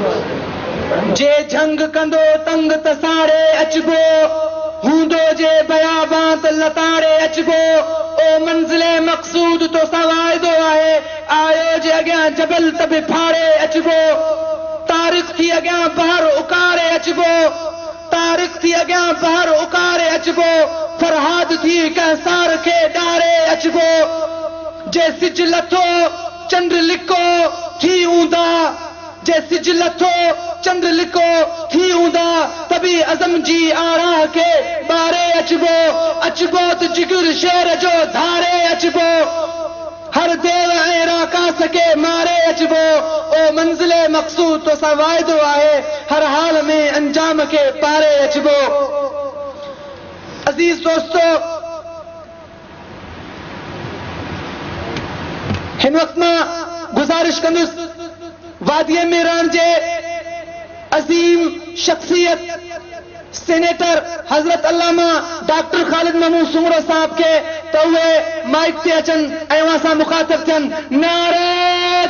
जे झंग कंदो तंग त साड़े अचबो, हूंदो जे बयाबां त लताड़े अचबो। ओ मंज़िले मक़सूद तो सवाइदो आहे, आयो जे अॻियां जबल त बि फाड़े अचबो। तारीख़ थी अॻियां बहर उकारे अचबो, तारीख़ थी अॻियां बहर उकारे अचबो। फरहाद थी कंहिं खे ॾारे अचबो। जे सिज लथो चंड लिको थी हूंदा, जे सिज लथो चंड लिको थी हूंदा, तभी अज़म जी आरा खे ॿारे अचबो। अचबो त जिगर शेर जो धारे अचबो, हर देव ऐं राकास खे मारे अचबो। ओ मंज़िले मक़सूद तो सां वाइदो आहे, हर हाल में अंजाम खे पारे अचबो। अज़ीज़ दोस्तो, हिन वक़्त मां गुज़ारिश कंदुसि वादीअ में रहण जे अज़ीम शख्सियत सेनेटर हज़रत अल्लामा डॉक्टर ख़ालिद महमूद सुमरो साहब के त उहे माइक ते अचनि ऐं असां सां मुख़ातिब थियनि। नारे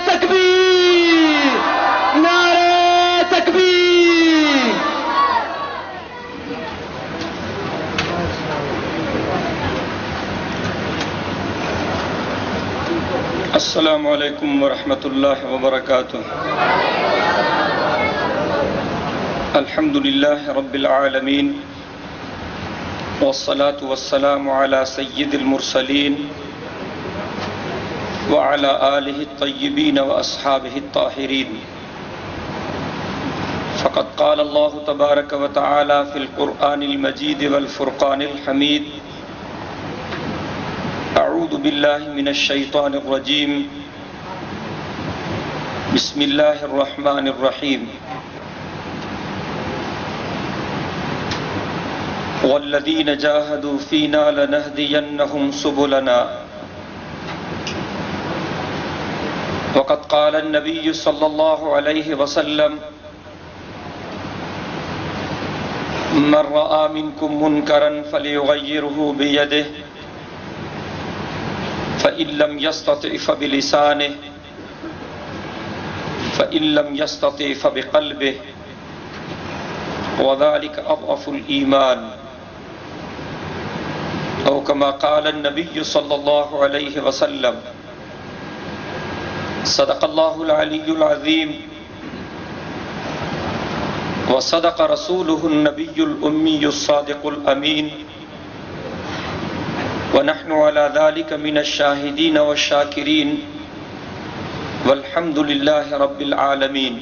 तकबीर, नारे तकबीर। अस्सलामु अलैकुम वरहमतुल्लाहि वबरकातुहू। अल्हम्दुलिल्लाहि रब्बिल आलमीन, वस्सलातु वस्सलामु अला सय्यिदिल मुरसलीन व अला आलिहि तय्यिबीन व अस्हाबिहि ताहिरीन। फ़क़द क़ाल अल्लाहु तबारक व तआला फ़िल क़ुरआनिल मजीद वल फ़ुरक़ानिल हमीद। अऊज़ु बिल्लाहि मिनश शैतानिर रजीम। बिस्मिल्लाहिर रहमानिर रहीम। वल्लज़ीन जाहदू फ़ीना लनहदियन्नहुम सुबुलना। वक़द क़ाल अन्नबिय्यु सल्लल्लाहु अलैहि वसल्लम, मन रआ मिनकुम मुनकरन फलयुग़य्यिरहु बियदिहि फ़इल्लम यस्तति' फ़बिलिसानिहि फ़इल्लम यस्तति' फ़बिक़ल्बिहि वज़ालिक अज़अफ़ुल ईमान। औ कमा क़ाल अन्नबिय्यु सल्लल्लाहु अलैहि वसल्लम। सदक़ल्लाहुल अलिय्युल अज़ीम व सदक़ रसूलुहुन नबियुल उम्मियुस सादिक़ुल अमीन व नहनु अला ज़ालिका मिनश शाहिदीन व शाकिरीन वल्हम्दुलिल्लाहि रब्बिल आलमीन।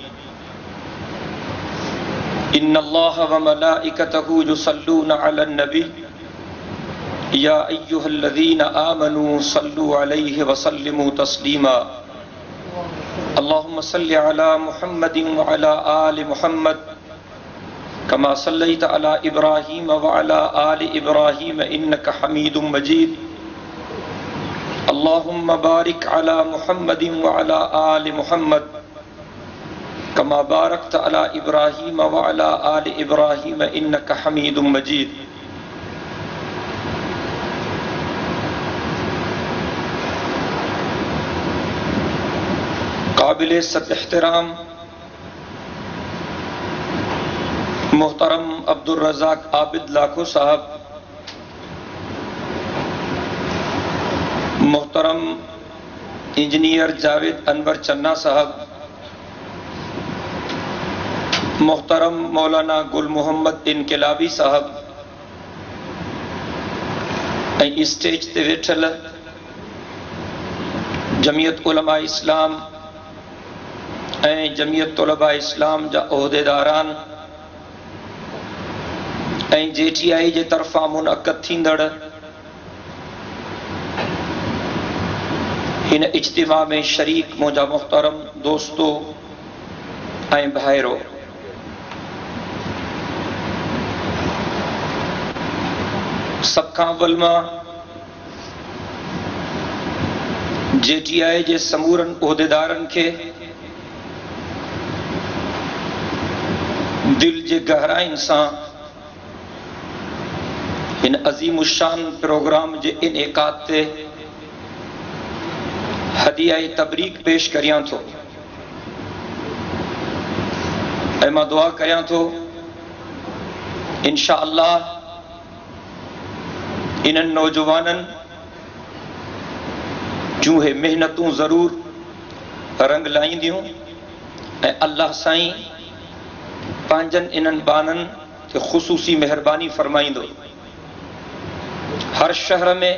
इन्नल्लाह व मलाइकतहु युसल्लूना अलन नबी या अय्युहल्लज़ीना आमनू सल्लु अलैहि व सल्लिमू तस्लीमा। अल्लाहुम्मा सल्लि अला मुहम्मदिन व अला आलि मुहम्मद कमा सल्लैता अला इब्राहीम व अला आलि इब्राहीम इन्नका हमीदुम मजीद। अल्लाहुम्मा बारिक अला मुहम्मदिन व अला आलि मुहम्मद कमा बारकता अला इब्राहीम व अला आलि इब्राहीम इन्नका हमीदुम मजीद। काबिल सब एहतराम मोहतरम अब्दुल रज़ाक आबिद लाखो साहब, मोहतरम इंजीनियर जावेद अनवर चन्ना साहब, मोहतरम मौलाना गुल मोहम्मद इनकलाबी साहब, ऐं स्टेज ते वेठल जमियत उलमा इस्लाम ऐं जमियत तलबा इस्लाम जा उहदेदारान ऐं JTI जे तरफ़ां मुनअक़द थींदड़ हिन इज्तिमा में शरीक मुंहिंजा मुहतरम दोस्तो ऐं भाइरो, सभ खां अव्वल मां JTI जे समूरनि उहदेदारनि खे दिल जे गहराइनि सां इन अज़ीम शान प्रोग्राम जे इनेकाद ते हदिया तबरीक पेश करियां थो। ऐं मां दुआ कयां थो इंशा अल्लाह इन्हनि नौजवाननि जूं हे मेहनतूं ज़रूर रंग लाईंदियूं ऐं अल्लाह साईं पंहिंजनि इन्हनि बाननि ते ख़ुसूसी महिरबानी फरमाईंदो। हर शहर में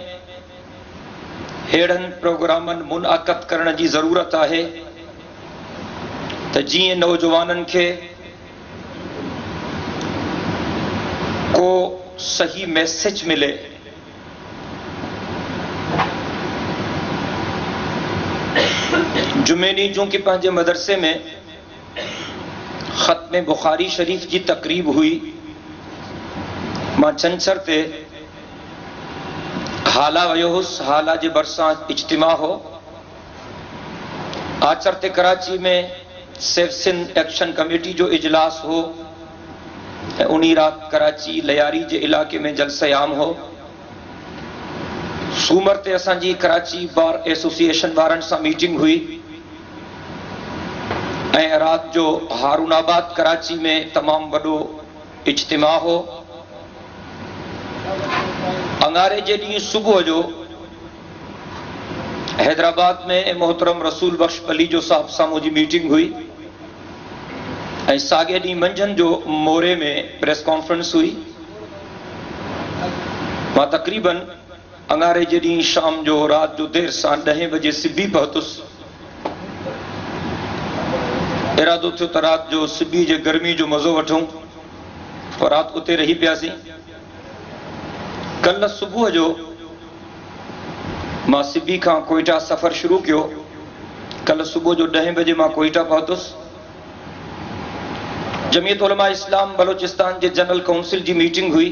अहिड़नि प्रोग्रामनि मुनअक़द करण जी ज़रूरत आहे त जीअं नौजवाननि खे को सही मैसेज मिले। जुमे ॾींहुं चूंकि पंहिंजे मदरसे में ख़त्म बुखारी शरीफ़ जी तक़रीब हुई, मां छंछर ते हाला वियो हुउसि। हाला जे भरिसां इज्तिमा हो। आचर ते कराची में सेफ सिंध एक्शन कमेटी जो इजलास हो ऐं उन राति कराची लयारी जे इलाक़े में जलसे आम हो। सूमर ते असांजी कराची बार एसोसिएशन वारनि सां मीटिंग हुई ऐं राति जो हारूनाबाद कराची में तमामु वॾो इज्तिमा हो। अंगारे जे ॾींहुं सुबुह जो हैदराबाद में मोहतरम रसूल बख्श अली जो साहब सां मुंहिंजी मीटिंग हुई ऐं साॻे ॾींहुं मंझंदि जो मोरे में प्रेस कॉन्फ्रेंस हुई। मां तक़रीबन अंगारे जे ॾींहुं शाम जो राति जो देर सां 10 बजे सिबी पहुतुसि। इरादो थियो त राति जो सिबी जे गर्मी जो मज़ो वठूं और राति उते रही पियासीं। कल्ह सुबुह जो मां सिबी खां कोयटा सफ़र शुरू कयो। कल्ह सुबुह जो 10 बजे मां कोयटा पहुतुसि। जमीयत उलमा इस्लाम बलोचिस्तान जे जनरल काउंसिल जी मीटिंग हुई।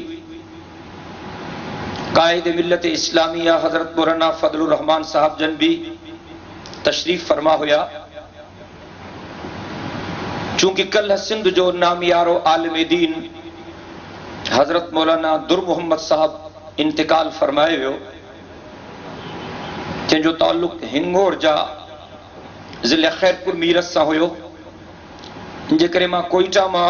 कायद मिल्लत इस्लामिया हज़रत मौलाना फजलुर रहमान साहब जन भी तशरीफ़ फरमा हुया। चूंकि कल सिंध जो नामियारो आलिम दीन हज़रत मौलाना दुर मोहम्मद साहब इंतकाल फरमाए वियो, जंहिंजो ताल्लुक़ हिंगोर जा ज़िले खैरपुर मीरत सां हुयो। जे करे मां कोयटा मां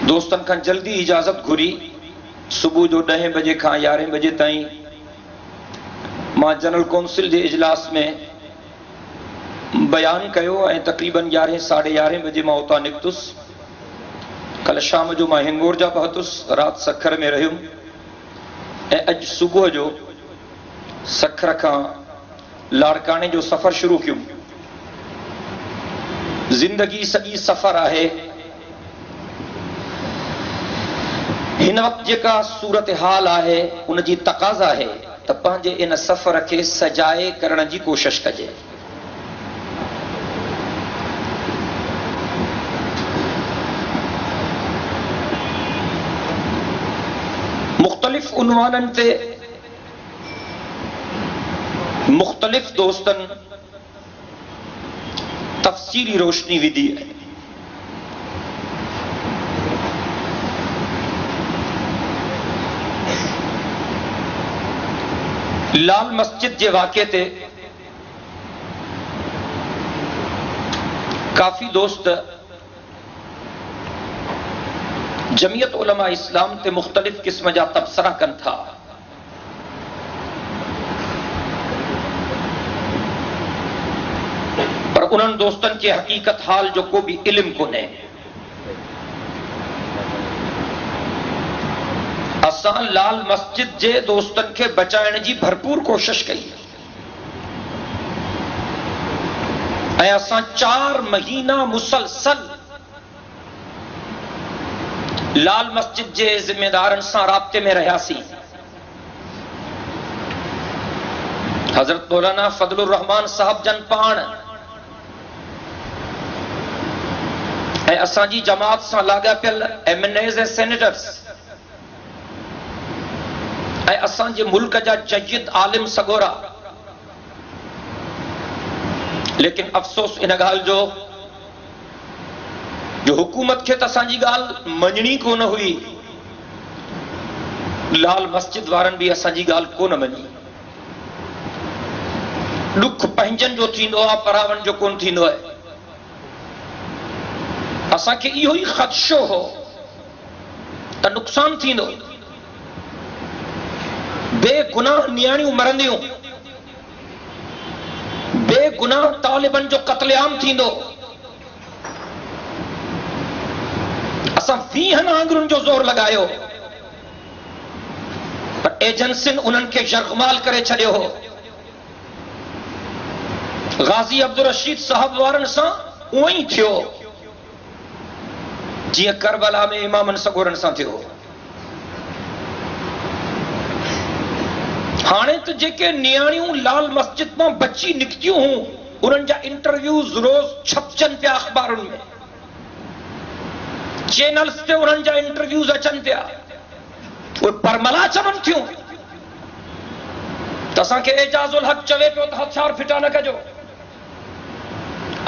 दोस्तनि खां जल्दी इजाज़त घुरी। सुबुह जो 10 बजे खां 11 बजे ताईं मां जनरल काउंसिल जे इजलास में बयान कयो ऐं तक़रीबन 11 साढ़े 11 बजे मां उतां निकितुसि। कल शाम जो मां हिंगोर जा पहुतुसि, राति सखर में रहियुमि ऐं अॼु सुबुह जो सखर खां लाड़काने जो सफ़र शुरू कयुमि। ज़िंदगी सॼी सफ़र आहे। हिन वक़्तु जेका सूरत हाल आहे उन जी तक़ाज़ा आहे त पंहिंजे इन सफ़र खे सजाए करण जी कोशिश कजे। मुख़्तलिफ़ उन्वाननि ते मुख़्तलिफ़ दोस्तनि तफ़सीली रोशनी विधी है। लाल मस्जिद जे वाक़े ते काफ़ी दोस्त जमीयत उलमा इस्लाम ते मुख़्तलिफ़ क़िस्म जा तबसरा कनि था। पर उन्हनि दोस्तनि खे हक़ीक़त हाल जो को बि इल्मु कोन्हे। असां लाल मस्जिद जे दोस्तनि खे बचाइण जी भरपूर कोशिश कई ऐं असां 4 महीना मुसलसल लाल मस्जिद जे ज़िम्मेदारनि सां राब्ते में रहियासीं। हज़रत मौलाना फजलुर रहमान साहब जन पाण ऐं असांजी जमात सां लाॻापियल MNAs ऐं सेनेटर्स ऐं असांजे मुल्क जा जय्यद आलिम सगोरा। लेकिन अफ़सोस इन ॻाल्हि जो हुकूमत खे त असांजी ॻाल्हि मञणी कोन हुई, लाल मस्जिद वारनि बि असांजी ॻाल्हि कोन मञी। ॾुख पंहिंजनि जो थींदो आहे, परावनि जो कोन थींदो आहे। असा के इहो ही खदशो हो त नुक़सान थींदो, बेगुनाह नियाणियूं मरंदियूं, बेगुनाह तालिबन जो कत्लेआम थींदो। असां 20 आंगुरनि जो ज़ोर लगायो, पर एजेंसियुनि उन्हनि खे यरगमाल करे छॾियो हो। गाज़ी अब्दुल रशीद साहब वारनि सां उहो ई थियो जीअं करबला में इमामनि सगोरनि सां थियो। हाणे त जेके नियाणियूं लाल मस्जिद मां बची निकितियूं हुयूं, उन्हनि जा इंटरव्यूज़ रोज़ छपजनि पिया अख़बारुनि में, चैनल्स ते उन्हनि जा इंटरव्यूज़ अचनि पिया। उहे परमला चवनि थियूं त असांखे एजाज़ुल हक़ चवे पियो त हथियार फिटा न कजो,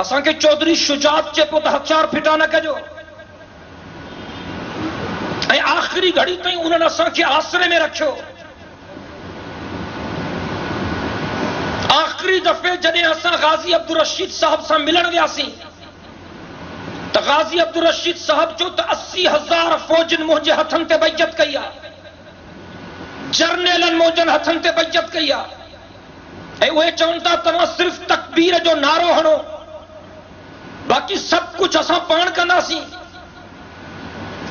असांखे चौधरी शुजात चए पियो त हथियार फिटा न कजो, ऐं आख़िरी घड़ी ताईं उन्हनि असांखे आसरे में रखियो। आख़िरी दफ़े जॾहिं असां गाज़ी अब्दुल रशीद साहब सां मिलण वियासीं त गाज़ी अब्दुल रशीद साहब चयो त 80,000 फ़ौजिन मुंहिंजे हथनि ते बैयत कई आहे, जर्नेलनि मुंहिंजनि हथनि ते बैयत कई आहे, ऐं उहे चवनि था तव्हां सिर्फ़ तकबीर जो नारो हणो, बाक़ी सभु कुझु असां पाण कंदासीं।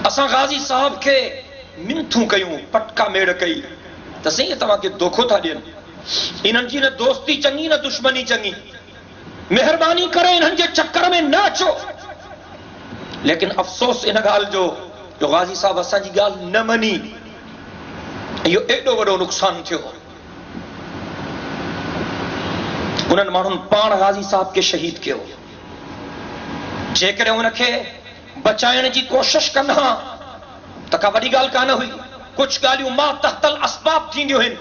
असां गाज़ी साहब खे मिनथूं कयूं, पटका मेड़ कई त साईं तव्हांखे धोखो था ॾियनि, इन्हनि जी न दोस्ती चङी न दुश्मनी चङी, महिरबानी करे इन्हनि जे चक्कर में न अचो। लेकिन अफ़सोस इन ॻाल्हि जो गाज़ी साहब असांजी ॻाल्हि न मनी, इहो एॾो वॾो नुक़सानु थियो। उन्हनि माण्हुनि पाण गाज़ी साहब खे शहीद कयो। जेकॾहिं उनखे बचाइण जी कोशिश कंदा हा त का वॾी ॻाल्हि कान हुई। कुझु ॻाल्हियूं मा तहतल असबाब थींदियूं आहिनि,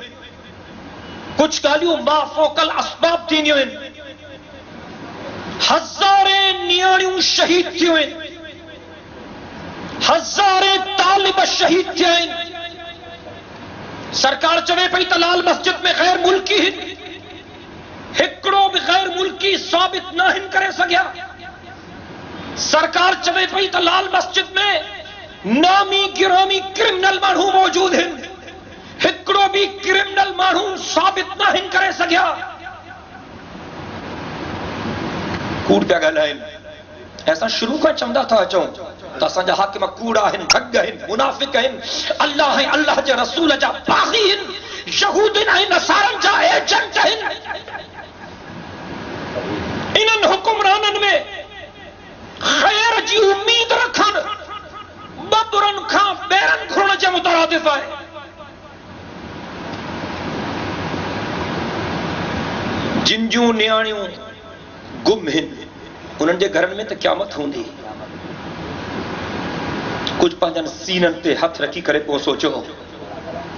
कुझु ॻाल्हियूं मा फ़ौक़ल असबाब थींदियूं आहिनि। हज़ारे नियाणियूं शहीद थियूं आहिनि, हज़ारे तालिब शहीद थिया आहिनि। सरकार चवे पई त लाल मस्जिद में गैर मुल्की आहिनि, हिकिड़ो बि गैर मुल्की साबित न आहिनि करे सघिया। सरकार चवे पई त लाल मस्जिद में नामी गिरामी क्रिमिनल माण्हू मौजूद आहिनि, हिकिड़ो बि क्रिमिनल माण्हू साबित न आहिनि करे सघिया। कूड़ पिया ॻाल्हाइनि। असां शुरू खां चवंदा था अचूं त असांजा हाकिम कूड़ आहिनि, ठग आहिनि, मुनाफ़िक आहिनि, अल्लाह ऐं अल्लाह जे रसूल जा बाग़ी आहिनि, यहूदियुनि ऐं नसारनि जा एजेंट आहिनि। इन्हनि हुकुमराननि में ख़ैर जी उम्मीद रखनि बबरनि खां ॿेरनि घुरण जे मुतरादिफ़ आहे। जिन जूं नियाणियूं गुम आहिनि, उन्हनि जे घरनि में त क़यामत हूंदी। कुझु पंहिंजनि सीननि ते हथ रखी करे पोइ सोचो,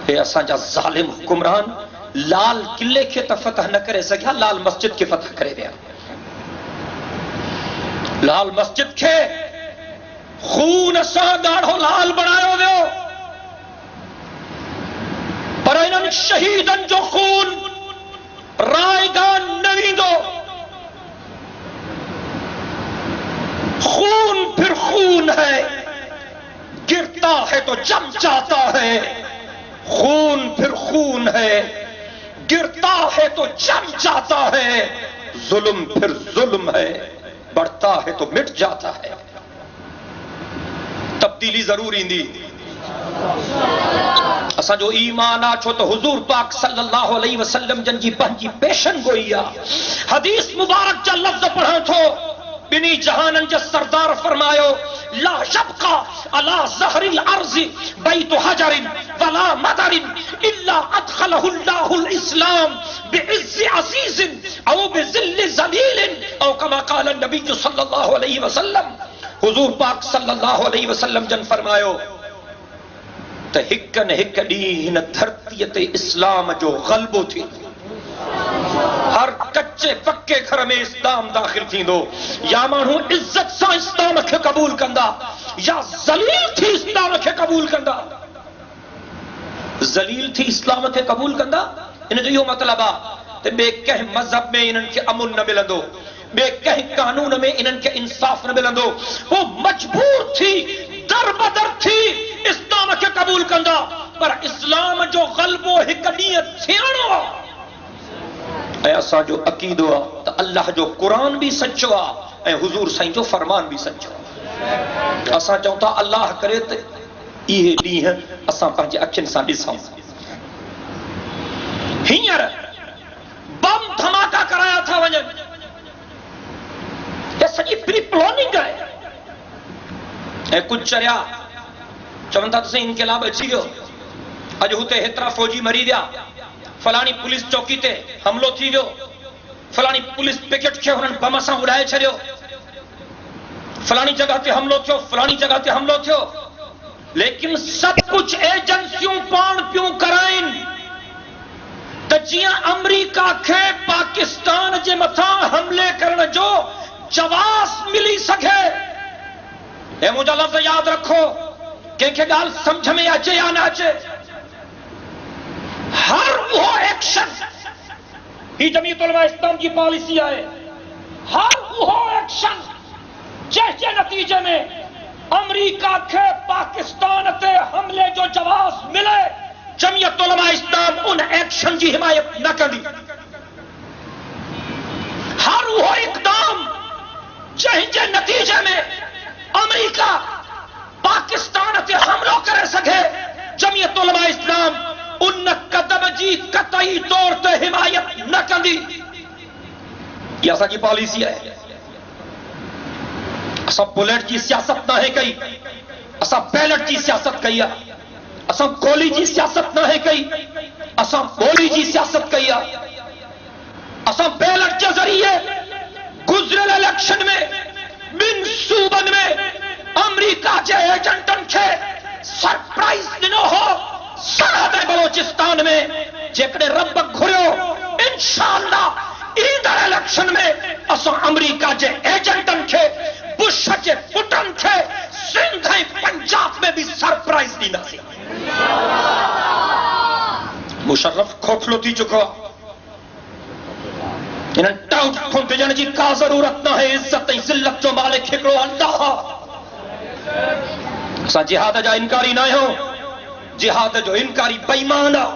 हे असांजा ज़ालिम हुकुमरान लाल किले खे त फ़तह न करे सघिया, लाल मस्जिद खे फ़तह करे विया। लाल मस्जिद खे खून सां ॻाढ़ो लाल बणायो वियो, पर इन्हनि शहीदनि जो खून रायगान न वेंदो। खून फिर खून है, गिरता है तो जम जाता है। खून फिर खून है, गिरता है तो जम जाता है। जुल्म फिर जुल्म है, बढ़ता है तो मिट जाता है। तब्दीली जरूर ईंदी। असांजो ईमान आ छो तो हुजूर पाक सल्लल्लाहु अलैहि वसल्लम जन जी पंहिंजी पेशन गोई आ। हदीस मुबारक जा लफ्ज़ पढ़ां थो, बिनी जहानन जो सरदार फरमायो, ला यब्का अला ज़हरिल अर्ज़ि बैतु हजरिन वला मदरिन इल्ला अदखलहु अल्लाहुल इस्लाम बिइज़्ज़ि अज़ीज़िन औ बिज़िल्लि ज़लीलिन औ कमा क़ाल नबी सल्लल्लाहु अलैहि वसल्लम। हुजूर पाक सल्लल्लाहु अलैहि वसल्लम जन फरमायो त हिक न हिक ॾींहुं हिन धरतीअ ते इस्लाम जो ग़लबो थींदो। हर कच्चे पक्के घर में इस्लाम दाखिल थींदो। या माण्हू इज्जत सां इस्लाम खे क़बूल कंदा या ज़लील थी इस्लाम खे क़बूल कंदा। ज़लील थी इस्लाम खे क़बूल कंदा, इन जो इहो मतिलबु आहे त ॿिए कंहिं मज़हब में इन्हनि खे अमुन न मिलंदो, बे कंहिं कानून में इन्हनि खे इंसाफ न मिलंदो, वो मजबूर थी दर बदर थी इस्लाम खे क़बूल कंदा, पर इस्लाम जो ग़लबो हिकु ॾींहुं थियणो आहे। ऐं असांजो अक़ीदो आहे त अल्लाह जो क़ुरान बि सचो आहे ऐं हुज़ूर साईं जो फरमान बि सचो आहे। असां चऊं था अल्लाह करे त इहे ॾींहं असां पंहिंजे अखियुनि सां ॾिसूं। हींअर बम धमाका कराया था वञनि, ये सॼी प्री प्लानिंग आहे। ऐं कुझु चरिया चवनि था त इनक़िलाब अची वियो, अॼु हुते हेतिरा फ़ौजी मरी विया, फलाणी पुलिस चौकी ते हमलो थी वियो, फलाणी पुलिस पिकेट खे हुननि बम सां उड़ाए छॾियो, फलाणी जगह ते हमलो थियो, फलाणी जगह ते हमलो थियो। लेकिन सब कुछ एजेंसियूं पाण पियूं कराइनि त जीअं अमरीका खे पाकिस्तान जे मथां हमले करण जो जवास मिली सघे। ऐं मुंहिंजा लफ़्ज़ यादि रखो, कंहिंखे ॻाल्हि सम्झ में अचे या न अचे, हर उहो एक्शन, ही जमीयत उलमा इस्लाम की पॉलिसी आहे, हर उहो एक्शन जंहिंजे नतीजे में अमरीका के पाकिस्तान ते हमले जो जवाब मिले, जमीयत उलमा इस्लाम उन एक्शन की हिमायत न कंदी। हर वो इक़दाम जंहिंजे नतीजे में अमरीका पाकिस्तान ते हमलो करे सके, जमीयत उलमा इस्लाम उन कदम जी कतई तौर ते हिमायत न कंदी। ये असांजी पॉलिसी है। असां बुलेट की सियासत ना है कई, असां बैलेट की सियासत कई आहे, असां गोली की सियासत ना है कई, असां गोली की सियासत कई आहे। असां बैलेट के जरिए गुजरियल इलेक्शन में बिन सूबन में अमरीका के एजेंटन के सरप्राइज ॾिनो हो। सरहद बलोचिस्तान में जेकॾहिं रब घुरियो, इंशाअल्लाह ईंदड़ इलेक्शन में असां अमरीका के एजेंटन के, बुश के पुटन के सिंध ऐं पंजाब में भी सरप्राइज ॾींदासीं। मुशर्रफ खोखलो थी चुको आहे। इन्हनि टाउट खां डिॼण जी का ज़रूरत न है। इज़त ऐं ज़िल्लत जो मालिक हिकिड़ो अल्लाह। असां जिहाद जा इनकारी न आहियूं। जिहाद जो इनकारी बेईमान आहे,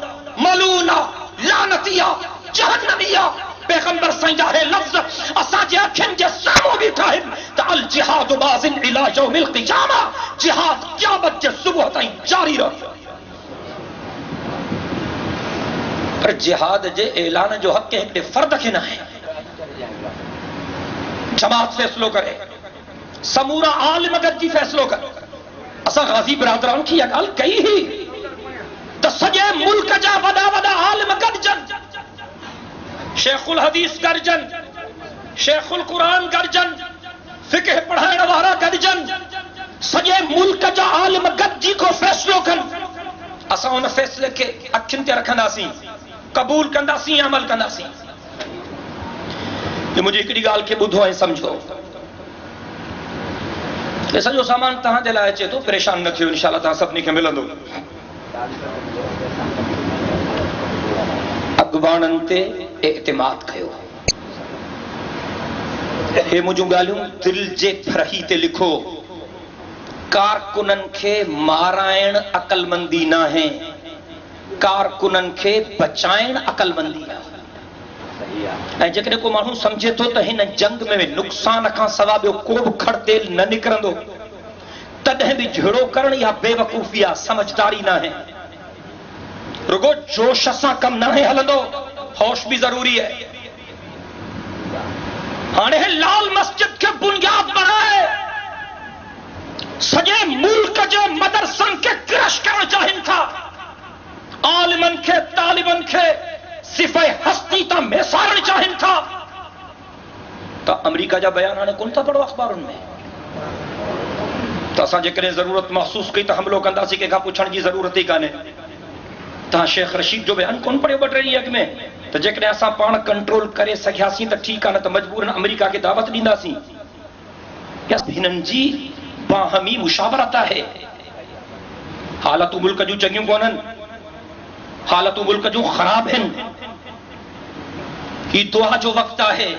मलून आहे, लानती आहे, जहन्नमी आहे। पैगंबर साईं जा हे लफ़्ज़ असांजे अखियुनि जे साम्हूं बीठा आहिनि त अल जिहाद बाज़िन इला यौमिल क़ियामा, जिहाद क़यामत जे सुबुह ताईं जारी रहंदो। पर जिहाद जे ऐलान जो हक़ हिकिड़े फर्द खे न आहे। जमात फ़ैसिलो करे, समूरा आलिम गॾिजी फ़ैसिलो करे। असां गाज़ी बिरादरान खे इहा ॻाल्हि कई हुई त सॼे मुल्क जा वॾा वॾा आलिम गॾिजनि, शेखुल हदीस गॾिजन, शेखुल कुरान गॾिजन, फिक़ह पढ़ाइण वारा गॾिजन, सॼे मुल्क जा आलिम गॾिजी को फ़ैसिलो कनि। असां उन फ़ैसिले खे अखियुनि ते रखंदासीं, क़बूल कंदासीं, अमल कंदासीं। मुंहिंजी हिकिड़ी ॻाल्हि खे ॿुधो ऐं सम्झो। सॼो सामान तव्हां जे लाइ अचे थो, परेशान न थियो, इंशाअल्लाह तव्हां सभिनी खे मिलंदो। अॻुवाणनि ते एतिमाद कयो। हे मुंहिंजूं ॻाल्हियूं दिल जे फरही ते लिखो। कारकुननि खे माराइण अक़लमंदी न आहे, कारकुननि खे बचाइण अक़लमंदी आहे। ऐं जेकॾहिं को माण्हू सम्झे थो त हिन जंग में नुक़सान खां सवाइ ॿियो को बि खड़तेल न निकिरंदो, तॾहिं बि झेड़ो करण या बेवकूफ़ी आहे, समझदारी न आहे। रुगो जोश सां कमु न हलंदो, होश भी जरूरी है। हाणे लाल मस्जिद के बुनियाद बनाए, सॼे मुल्क जे मदरसनि खे क्रश करण चाहिनि था, आलिमनि खे, तालिबनि खे सिफ़े हस्ती तां मेसारण चाहिनि था। त अमरीका जा बयान हाणे कोन था पढ़ो अख़बारुनि में। त असां जेकॾहिं ज़रूरत महसूस कई त हमलो कंदासीं, कंहिंखां पुछण जी ज़रूरत ई कान्हे। तव्हां शेख रशीद जो बयान कोन पढ़ियो 2 ॾींहं अॻु में? त जेकॾहिं असां पाण कंट्रोल करे सघियासीं त ठीकु आहे, न त मजबूरन अमरीका खे दावत ॾींदासीं। हिननि जी बाहमी मुशावरत आहे। हालतूं मुल्क जूं चङियूं कोन्हनि, हालतूं मुल्क जूं ख़राब आहिनि। ही दुआ जो वक़्तु आहे।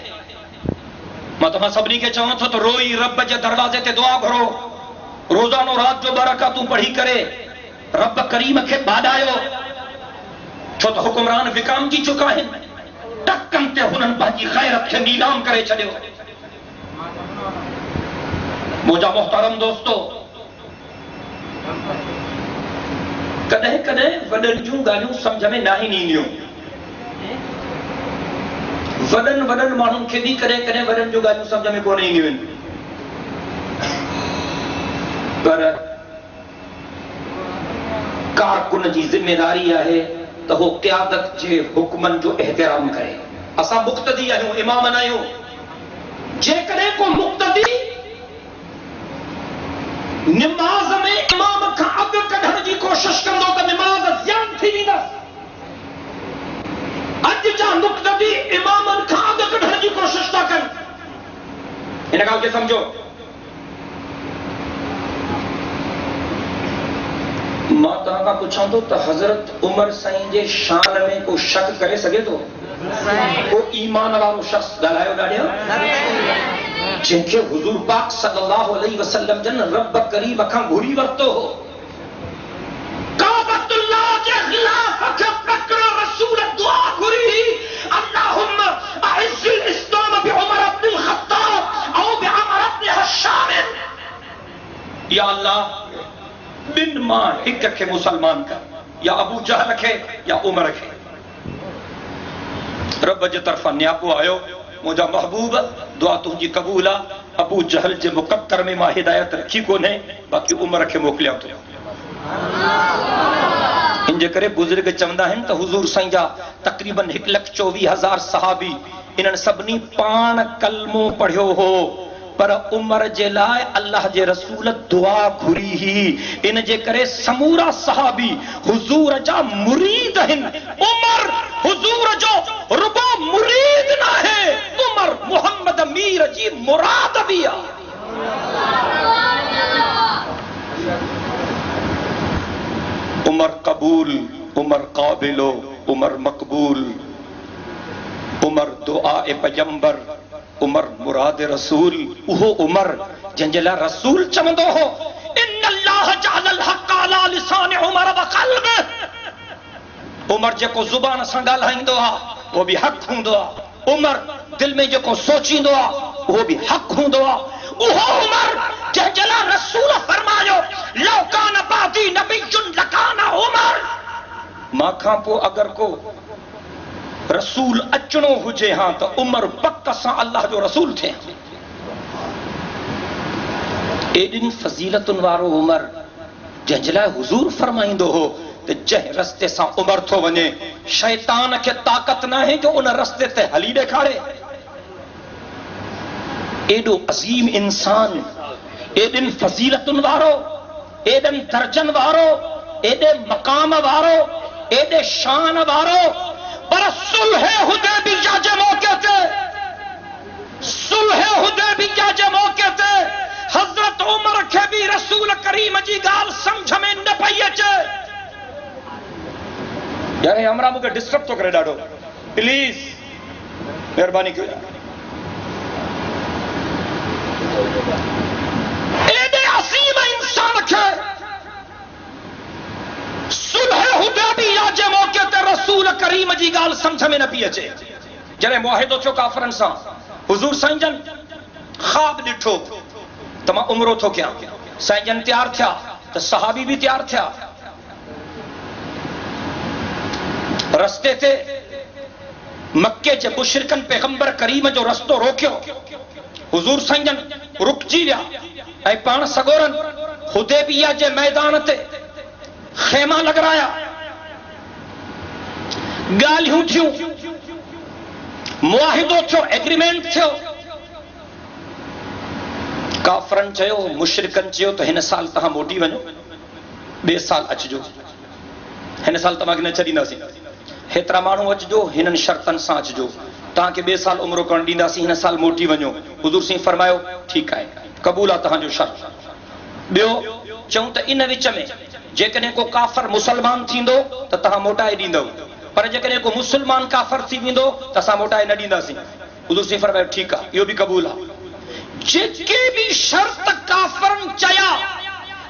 मां तव्हां सभिनी खे चवां थो त रोई रब जे दरवाज़े ते दुआ घुरो, रोज़ानो रात जो 2 रकातूं पढ़ी करे रब करीम खे बाॾायो, छो त हुकुमरान विकामजी चुका आहिनि। टकनि ते हुननि पंहिंजी ग़ैरत खे नीलाम करे छॾियो। मुंहिंजा मोहतरम दोस्तो, कॾहिं कॾहिं वॾनि जूं ॻाल्हियूं सम्झ में न ईंदियूं। वॾनि माण्हुनि खे बि कॾहिं कॾहिं वॾनि जूं ॻाल्हियूं सम्झ में कोन ईंदियूं आहिनि, पर कारकुन जी ज़िम्मेदारी आहे त हो क़यादत जे हुक्मनि जो एहतराम करे। असां मुक़्तदी आहियूं, इमाम न आहियूं। जेकॾहिं को मुक़्तदी निमाज़ में इमाम खां अॻु कढण जी कोशिश कंदो त निमाज़ ज़ियान थी वेंदसि। अॼु जा मुक़्तदी इमामनि खां अॻु कढण जी कोशिश था कनि। हिन ॻाल्हि खे सम्झो। मां तव्हां खां पुछां थो त हज़रत उमर साईं जे शान में को शक करे सघे थो? को ईमान वारो शख़्स ॻाल्हायो ॾाढियो, जंहिंखे हुज़ूर पाक सल्लल्लाहु अलैहि वसल्लम जन रब करीम खां घुरी वरितो हो। काबतुल्लाह जे ख़िलाफ़ खे पकड़ो, रसूल दुआ घुरी, अल्लाहुम्मा अइज़्ज़िल इस्लाम बि उमर इब्नुल ख़त्ताब औ बि अमर इब्न हश्शाम। या अल्लाह, बिन मां हिक खे मुसलमान कर, या अबू जहल खे या उमर खे। रब जे तरफ़ां न्यापो आयो, मुंहिंजा महबूब दुआ तुंहिंजी क़बूल आहे। अबू जहल जे मुक़द्दर में मां हिदायत रखी कोन्हे, बाक़ी उमर खे मोकिलियां थो। इन जे करे बुज़ुर्ग चवंदा आहिनि त हुज़ूर साईं जा तक़रीबन 1,24,000 सहाबी, इन्हनि सभिनी पाण कलमो पढ़ियो हो, पर उमर जे लाइ अल्लाह जे रसूल दुआ घुरी ही। इन जे करे समूरा सहाबी हुज़ूर जा मुरीद आहिनि। उमर हुज़ूर जो रुगो मुरीद न आहे, उमर मोहम्मद मीर जी मुराद बि आहे। उमर कबूल, उमर काबिलो, उमर मकबूल, उमर दुआ ए पैगंबर, उमर मुराद रसूल। उहो उमर जंहिंजे लाइ रसूल चवंदो हो, इन्नल्लाह जअलल हक़ अला लिसान उमर व क़ल्ब। उमर जेको ज़ुबान सां ॻाल्हाईंदो आहे उहो बि हक़ हूंदो आहे। उमर दिल में जेको सोचींदो आहे उहो बि हक़ हूंदो आहे। उहो उमर जंहिंजे लाइ रसूल फरमायो, लौ कान बादी नबियुन लकान उमर। मां खां पोइ अगरि को रसूल अचणो हुजे हां त उमर पक सां अल्लाह जो रसूल थे। एॾिन फज़ीलतुनि वारो उमर, जंहिंजे लाइ हुज़ूर फरमाईंदो हो त जंहिं रस्ते सां उमर थो वञे, शैतान खे ताक़त न आहे जो उन रस्ते ते हली ॾेखारे। एॾो अज़ीम इंसान, एॾिन फज़ीलतुनि वारो, एॾनि दर्जन वारो, एॾे मक़ाम वारो, एॾे शान वारो, पर सुलह हुदैबिया जे मौके ते, सुलह हुदैबिया जे मौके ते हज़रत उमर खे बि रसूल करीम जी ॻाल्हि सम्झ में न पई अचे। यार हमरा मूंखे डिस्टर्ब थो करे ॾाढो, प्लीज़ महिरबानी कयो। एॾे अज़ीम इंसान खे सुलह हुदैबिया जे मौके ते रसूल करीम जी ॻाल्हि सम्झ में न पई अचे। जॾहिं मुआहिदो थियो काफ़रनि सां, हुज़ूर साईं जन ख़्वाब ॾिठो त मां उमरो थो कयां। साईं जन तैयार थिया त सहाबी बि तैयार थिया। रस्ते ते मक्के जे मुशरिकनि पैगंबर करीम जो रस्तो रोकियो। हुज़ूर साईं जन रुकजी विया ऐं पाण सगोरन हुदैबिया जे मैदान ते खेमा लॻराया। ॻाल्हियूं थियूं, मुआहिदो थियो, एग्रीमेंट थियो। काफ़रनि चयो, मुशरिकनि चयो त हिन साल तव्हां मोटी वञो, ॿिए साल अचिजो। हिन साल तव्हांखे न छॾींदासीं, हेतिरा माण्हू अचिजो, हिननि शर्तनि सां अचिजो, तव्हांखे ॿिए साल उमिरो करणु ॾींदासीं, हिन साल मोटी वञो। हुज़ूर साईं फरमायो, ठीकु आहे, क़बूल आहे तव्हांजो शर्त। ॿियो चऊं त इन विच में जेकॾहिं को काफ़र मुसलमान थींदो त तव्हां मोटाए ॾींदव, पर जेकॾहिं को मुसलमान काफ़र थी वेंदो त असां मोटाए न ॾींदासीं। हुज़ूर साईं फरमायो, ठीकु आहे, इहो बि क़बूल आहे। जेके भी शर्त काफरन चया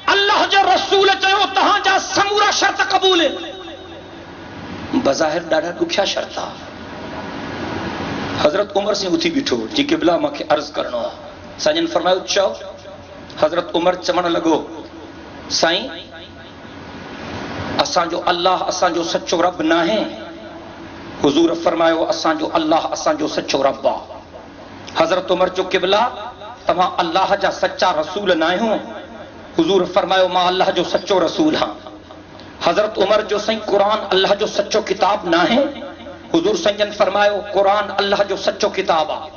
अल्लाह जो रसूल चयो तहां जा समूरा शर्त कबूल बज़ाहिर ॾाढा ॾुखिया शर्त आहे। हज़रत उमर से उथी बीठो जी क़िबला मूंखे अर्ज़ करणो आहे। साईं फरमायो चओ। हज़रत उमर चवण लॻो साईं असांजो अल्लाह असांजो सच्चो रब न आहे। हुज़ूर फरमायो असांजो अल्लाह असांजो सच्चो रब आहे। हज़रत उमर जो क़िबला तव्हां अल्लाह जा सच्चा रसूल न आहियो। हुज़ूर फरमायो मां अल्लाह जो सच्चो रसूल हां। हज़रत उमर जो साईं कुरान अल्लाह जो सच्चो किताब न आहे। हुज़ूर साईं फरमायो कुरान अल्लाह जो सच्चो किताब आहे।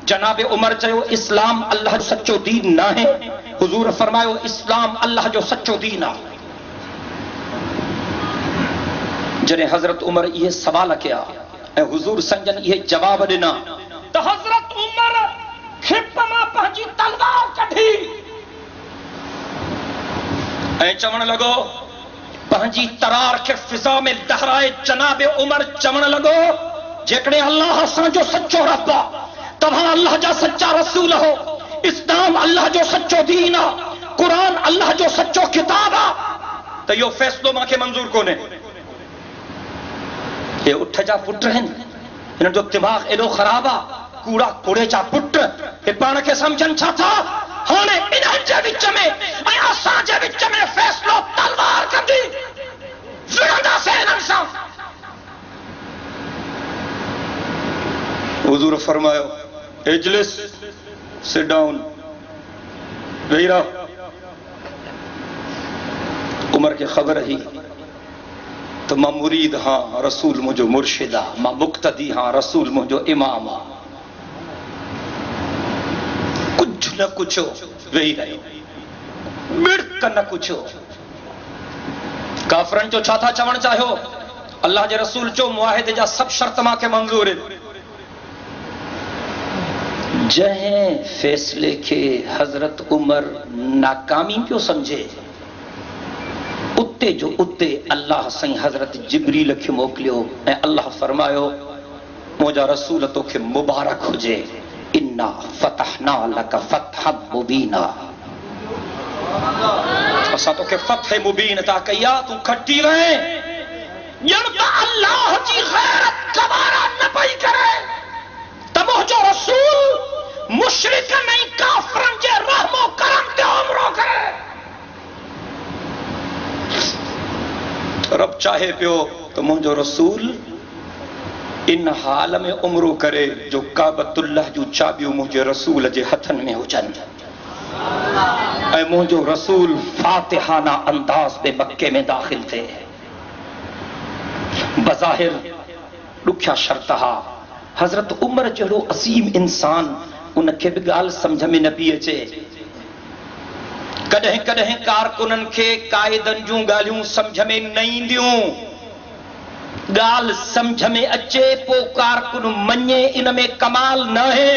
जनाब उमर चयो इस्लाम अल्लाह जो सच्चो दीन न आहे। हुज़ूर फरमायो इस्लाम अल्लाह जो सच्चो दीन आहे। जॾहिं हज़रत उमर इहे सवाल कया ऐं हुज़ूर साईं इहे जवाब ॾिना त हज़रत उमर खिप मां पंहिंजी तलवार कढी ऐं चवण लॻो पंहिंजी तरार खे फिज़ा में लहराए जनाब उमर चवण लॻो जेकॾहिं अल्लाह असांजो सच्चो रब आहे तव्हां अल्लाह जा सच्चा रसूल हो। इस्लाम अल्लाह जो सच्चो दीन आहे। कुरान अल्लाह जो सच्चो किताब आहे त इहो फ़ैसिलो मूंखे मंज़ूर कोन्हे। हे उठ जा पुट आहिनि हिन जो दिमाग़ एॾो ख़राब आहे। कूड़ा कूड़े जा पुट हे पाण खे सम्झनि छा था हाणे इन्हनि जे विच में ऐं असांजे विच में फ़ैसिलो तलवार कंदी विढ़ंदासीं हिननि सां। हुज़ूर फरमायो इजलिस सिट डाउन वेही रहो। उमर खे ख़बर हुई तो मां मुरीद हाँ रसूल मुझो मुर्शिद आ, मां मुक्तदी हाँ रसूल मुझो इमाम आ। कुछ न कुछ वेही रहियो मिड़क न कुछ। काफरन जो छा था चवण चाहियो अल्लाह जे रसूल चो मुआहिदे जा सब शर्त मां के मंजूर आहिनि। जंहिं फैसले के हजरत उमर नाकामी पियो समझे उते जो उते अल्लाह साईं हजरत जिब्रील खे मोकिलियो ऐं अल्लाह फरमायो मुंहिंजा रसूल तोखे मुबारक हुजे इन्ना फतहना लक फतहन मुबीना। असां तोखे फतह मुबीन ता कया तू खटी वए ॼण त अल्लाह जी गैरत गवारा न पई करे त मुंहिंजो रसूल मुशरिकन ऐं काफरन जे रहमो करम ते उमरो करे। रब चाहे पियो तो मुंहिंजो रसूल इन हाल में उमरो करे जो काबतुल्लाह जूं चाबियूं मुंहिंजे रसूल जे हथनि में हुजनि ऐं मुंहिंजो रसूल फातिहाना अंदाज में मक्के में दाखिल थिए। बज़ाहिर ॾुखिया शर्त हा। हज़रत उमर जहिड़ो असीम इंसान उनखे बि ॻाल्हि सम्झ में न पई अचे। कॾहिं कॾहिं कारकुननि खे काइदनि जूं ॻाल्हियूं सम्झ में न ईंदियूं। ॻाल्हि सम्झ में अचे पोइ कारकुन मञे इन में कमाल न आहे।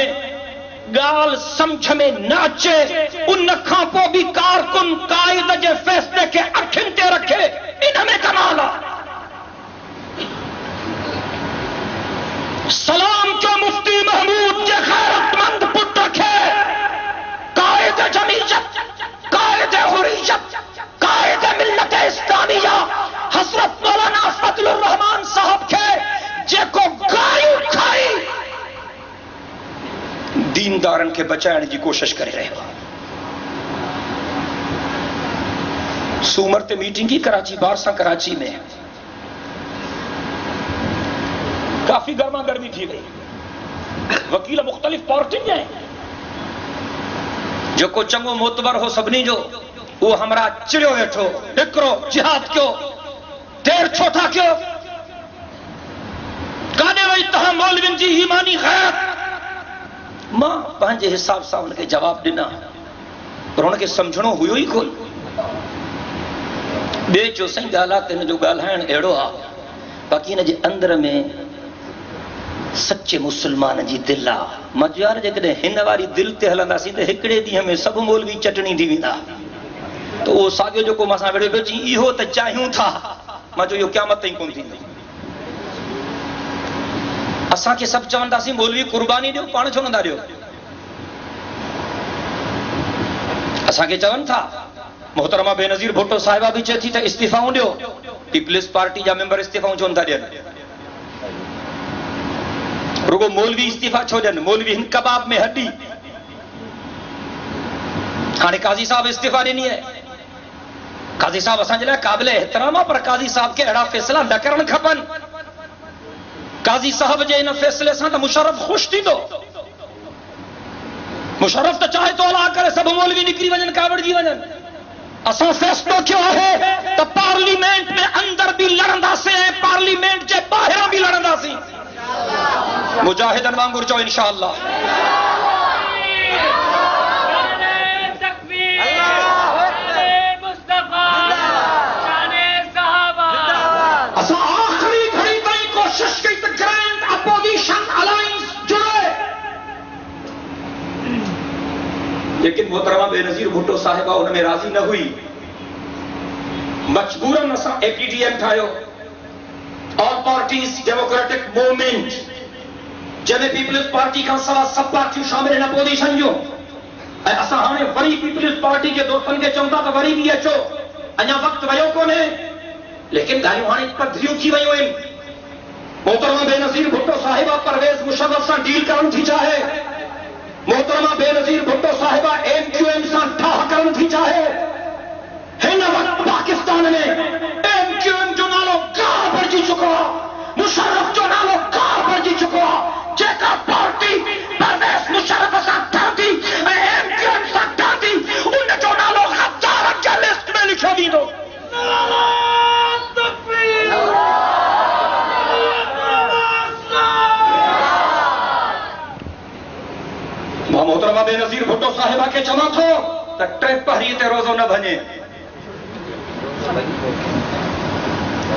ॻाल्हि सम्झ में न अचे उन खां पोइ बि कारकुन काइद जे फ़ैसिले खे अखियुनि ते रखे इन में कमाल आहे। सलाम जो मुफ्ती महमूद जे गैरतमंद पुट खे काइद जमीयत कायद हुर्रियत कायद मिल्लत इस्लामिया हज़रत मौलाना फजलुर रहमान साहब के जेको गायूं खाई दीनदारन के बचाइण जी कोशिश करे रहियो। सूमर ते मीटिंग की कराची बार सां कराची में काफी गर्मा गर्मी थी गई। वकील मुख्तलिफ पार्टियुनि जा जेको चङो मोतबर हो सभिनी जो वो हमरा चिड़ियो वेठो हिकिड़ो जिहाद कयो देर छो था कयो काॾे वई तव्हां मौलवियुनि जी ईमानी गैरत। मां पंहिंजे हिसाब सां हुनखे जवाब ॾिना पर हुनखे सम्झणो हुयो ई कोन। ॿिए चयो साईं ॻाल्हि आहे त हिन जो ॻाल्हाइण अहिड़ो आहे बाक़ी हिन जे अंदर में सच्चे मुसलमान जी दिल आहे। मां चयो यार जेकॾहिं हिन वारी दिल ते हलंदासीं त हिकिड़े ॾींहं में सभु मौलवी चटणी थी वेंदा। त उहो साॻियो जेको मां सां वेठो पियो चई इहो त चाहियूं था। मां चयो इहो क़यामत ताईं कोन थींदो। असांखे सभु चवंदासीं मौलवी कुर्बानी ॾियो पाण छो नंदा ॾियो। असांखे चवनि था मोहतरमा बेनज़ीर भुट्टो साहिबा भी चए थी त इस्तीफ़ाऊं ॾियो, पीपल्स पार्टी जा मेंबर इस्तीफ़ाऊं छो नथा ॾियनि? रुगो मौलवी इस्तीफ़ा छो ॾियनि? मौलवी हिन कबाब में हड्डी। हाणे काज़ी साहब इस्तीफ़ा ॾिनी आहे। काज़ी साहब असांजे लाइ क़ाबिल एहतराम आहे, पर काज़ी साहब खे अहिड़ा फ़ैसिला न करणु खपनि। काज़ी साहब जे इन फ़ैसिले सां त मुशर्रफ ख़ुशि थींदो। मुशर्रफ त चाहे तो अलाह करे सभु मौलवी निकिरी वञनि, कावड़जी वञनि। असां फ़ैसिलो कयो आहे त पार्लियामेंट में अंदर बि लड़ंदासीं ऐं पार्लियामेंट जे ॿाहिरां बि लड़ंदासीं। मुजाहिदनि वांगुरु चओ इंशाअल्लाह। असां आख़िरी घड़ी ताईं कोशिश कई त ग्रैंड अपोजिशन अलायंस जुड़े, लेकिन मोहतरमा बेनज़ीर भुट्टो साहिबा उन में राज़ी न हुई। मजबूरन असां APDM ठाहियो, ऑल पार्टीज़ डेमोक्रेटिक मूवमेंट, जंहिंमें पीपल्स पार्टी खां सवाइ सभु पार्टियूं शामिल आहिनि अपोजिशन जूं। ऐं असां हाणे वरी पीपल्स पार्टी जे दोस्तनि खे चऊं था त वरी बि अचो, अञा वक़्तु वियो कोन्हे, लेकिन ॻाल्हियूं हाणे पधरियूं थी वयूं आहिनि। मोहतरमा बेनज़ीर भुट्टो साहिबा परवेज़ मुशर्रफ सां डील करणु थी चाहे, मोहतरमा बेनज़ीर भुट्टो साहिबा MQM सां ठाह करणु थी चाहे। हिन वक़्तु पाकिस्तान में MQM जो नालो गाह बणिजी चुको आहे, मुशर्रफ जो नालो गाह बणिजी चुको आहे। जेका पार्टी परवेज़ मुशर्रफ सां ठहंदी ऐं MQM सां ठहंदी, उन जो नालो ग़द्दारनि जे लिस्ट में लिखियो वेंदो। मां मोहतरमा बेनज़ीर भुट्टो साहिबा खे चवां थो त टे पहरी ते रोज़ो न भञे।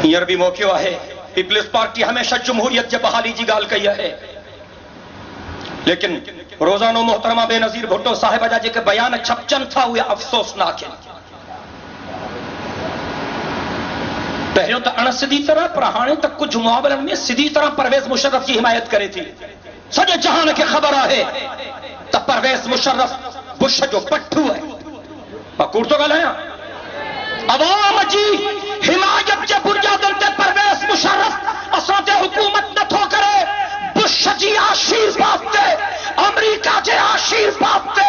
हींअर बि मौक़ो आहे। पीपल्स पार्टी हमेशह जमहूरियत जे बहाली जी ॻाल्हि कई आहे, लेकिन रोज़ानो मोहतरमा बेनज़ीर भुट्टो साहिबा जा जेके बयान छपजनि था उहे अफ़सोसनाक आहिनि। पहिरियों त अण सिधी तरह, पर हाणे त कुझु मुआवलनि में सिधी तरह परवेज़ मुशर्रफ जी हिमायत करे थी। सॼे जहान खे ख़बर आहे त परवेज़ मुशर्रफ बुश जो पठू आहे। मां कूड़ थो ॻाल्हायां? अवाम जी हिमायत जे बुनियादनि ते परवेज़ मुशर्रफ असां ते हुकूमत नथो करे। बुश जी आशीर्वाद ते, अमेरिका जे आशीर्वाद ते,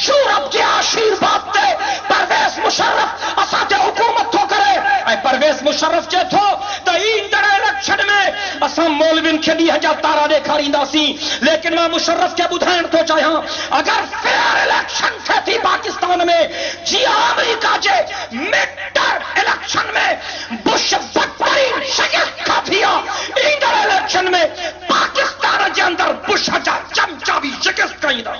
यूरोप जे आशीर्वाद ते परवेज़ मुशर्रफ असां ते हुकूमत थो करे। ऐं परवेज़ मुशर्रफ चए थो त ईंदड़ इलेक्शन में असां मौलवियुनि खे ॾींहं जा तारा ॾेखारींदासीं। लेकिन मां मुशर्रफ खे ॿुधाइण थो चाहियां, अगरि फेयर इलेक्शन थिए थी पाकिस्तान में, जीअं अमेरिका जे मिड इलेक्शन में बुश बदतरीन शिकस्त खाधी आहे, ईंदड़ इलेक्शन में पाकिस्तान जे अंदरि बुश जा चमचा बि शिकस्त खाईंदा।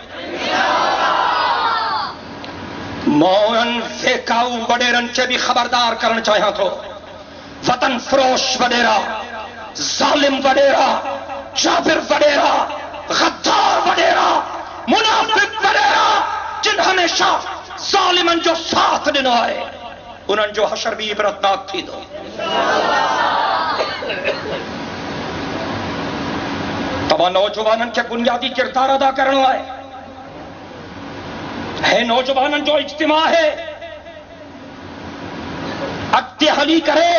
मौन फेकाऊ वडेरनि खे बि ख़बरदार करणु चाहियां थो। वतन फरोश वडेरा, ज़ालिम वडेरा, जाबिर वडेरा, गद्दार वडेरा, मुनाफिक वडेरा, जिन हमेशा ज़ालिमनि जो साथ ॾिनो आहे, उन्हनि जो हशर बि इबरतनाक थींदो। तव्हां नौजवाननि खे बुनियादी किरदार अदा करणो आहे। नौजवाननि जो इज्तिमा है, अॻिते हली करे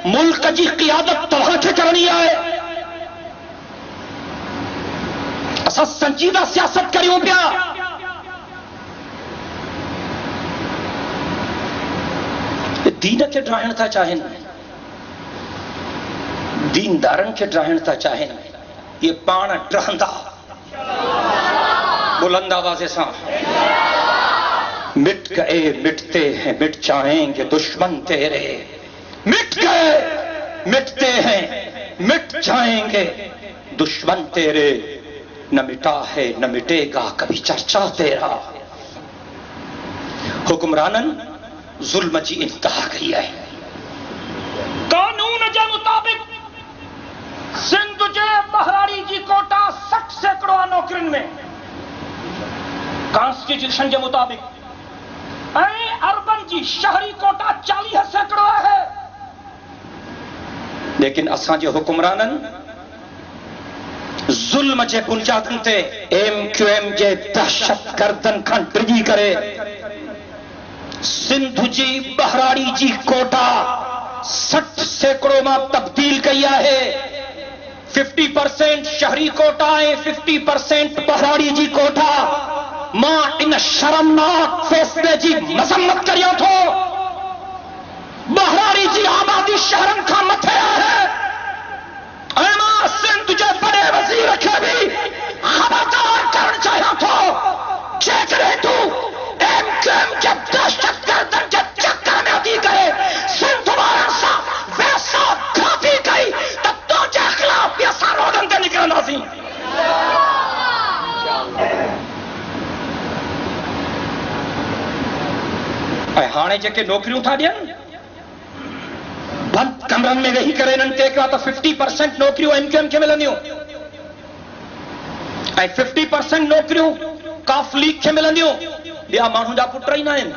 मुल्क जी क़ियादत तव्हांखे करणी आहे। असां संजीदा सियासत करियूं पिया। दीन खे ड्राइण था चाहिनि, दीनदारनि खे ड्राइण था चाहिनि। ये पाण ड्रहंदा बुलंद आवाज़ सां, मिट गए मिटते हैं मिट जाएंगे दुश्मन तेरे, मिट गए मिटते हैं मिट जाएंगे दुश्मन तेरे, न मिटा है न मिटेगा कभी चर्चा तेरा। हुक्मराननि ज़ुल्म जी इंतहा कई आहे। कानून जे मुताबिक़ सिंध जे बहराड़ी जी कोटा 60 सैकड़ो नौकरियुनि में, कॉन्स्टिट्यूशन के मुताबिक, अर्बन जी शहरी कोटा 40 सैकड़ो है। लेकिन असांजे हुक्मराननि ज़ुल्म जे बुनियादनि ते MQM जे दहशत गर्दनि खां डिॼी करे सिंध जी बहराड़ी जी कोटा 60 सैकड़ों में तब्दील किया है। 50% शहरी कोटा है, 50% बहराड़ी जी कोटा। मां इन शर्मनाक फैसले जी मजम्मत करियो थो। बहराड़ी जी आबादी शहरन का मथे है। मां सिंध जे बड़े वजीर के भी खबरदार करण चाहिए थो। जेकरे तू एमकेएम के दहशतगर्दन के चक्कर में अदी करे सिंध वारन सा वैसा घाटी गई तब तो जे खिलाफ भी असां रोडन ते निकरंदासीं। हाणे जेके नौकरियूं था ॾियनि बंद कमरनि में वेही करे इन्हनि खे त 50% नौकरियूं एमकेएम खे मिलंदियूं ऐं 50% नौकरियूं काफ लीग खे मिलंदियूं। ॿिया माण्हू जा पुट ई न आहिनि।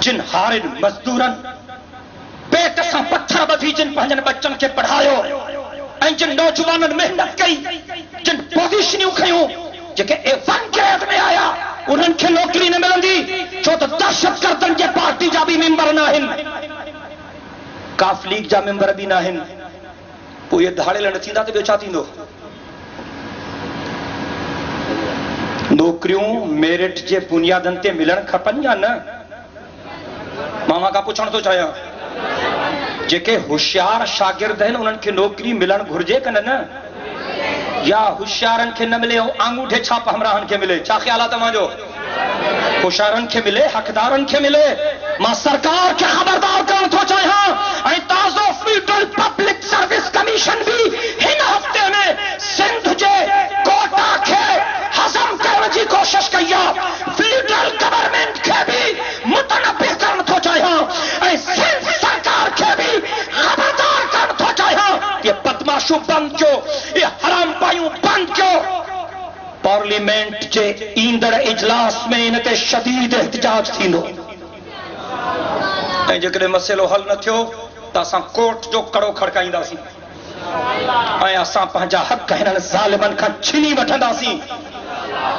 जिन हारिन मज़दूरनि पेट सां पत्थर ॿधी जिन पंहिंजनि बच्चनि खे पढ़ायो ऐं जिन नौजवाननि महिनत कई, जिन पोज़ीशनियूं खयूं, जेके A1 ग्रेड में आया उन्हनि खे नौकरी न मिलंदी छो त दहशतगर्दनि जे पार्टी जा बि मेंबर न आहिनि, काफ लीग जा मेंबर बि न आहिनि। पोइ इहे धाड़ेल न थींदा त ॿियो छा थींदो? नौकरियूं मेरिट जे बुनियादनि ते मिलण खपनि या न? मां खां पुछण थो चाहियां, जेके होशियार शागिर्द आहिनि उन्हनि खे नौकरी मिलण घुर्जे कि न? या होशियारनि खे न मिले ऐं आंगूठे छाप हमराहनि खे मिले? छा ख्याल आहे तव्हांजो? होशियारनि खे मिले, हक़दारनि खे मिले। मां सरकार खे खबरदार करण थो चाहियां ऐं ताज़ो फेडरल पब्लिक सर्विस कमीशन भी हिन हफ़्ते में सिंध जे कोटा खे हज़म करण जी कोशिश कई आहे। फेडरल गवर्नमेंट खे भी मुतनब्बे करण थो चाहियां ऐं सिंध सरकार खे भी खबरदार करण थो चाहियां। ये बदमाशू बंद कयो, ये हराम पायूं बंद कयो। पार्लियामेंट जे ईंदड़ इजलास में इन ते शदीद एहतजाज थींदो ऐं जेकॾहिं मसइलो हल न थियो त असां कोर्ट जो कड़ो खड़काईंदासीं ऐं असां पंहिंजा हक़ हिननि ज़ालिमनि खां छीनी वठंदासीं।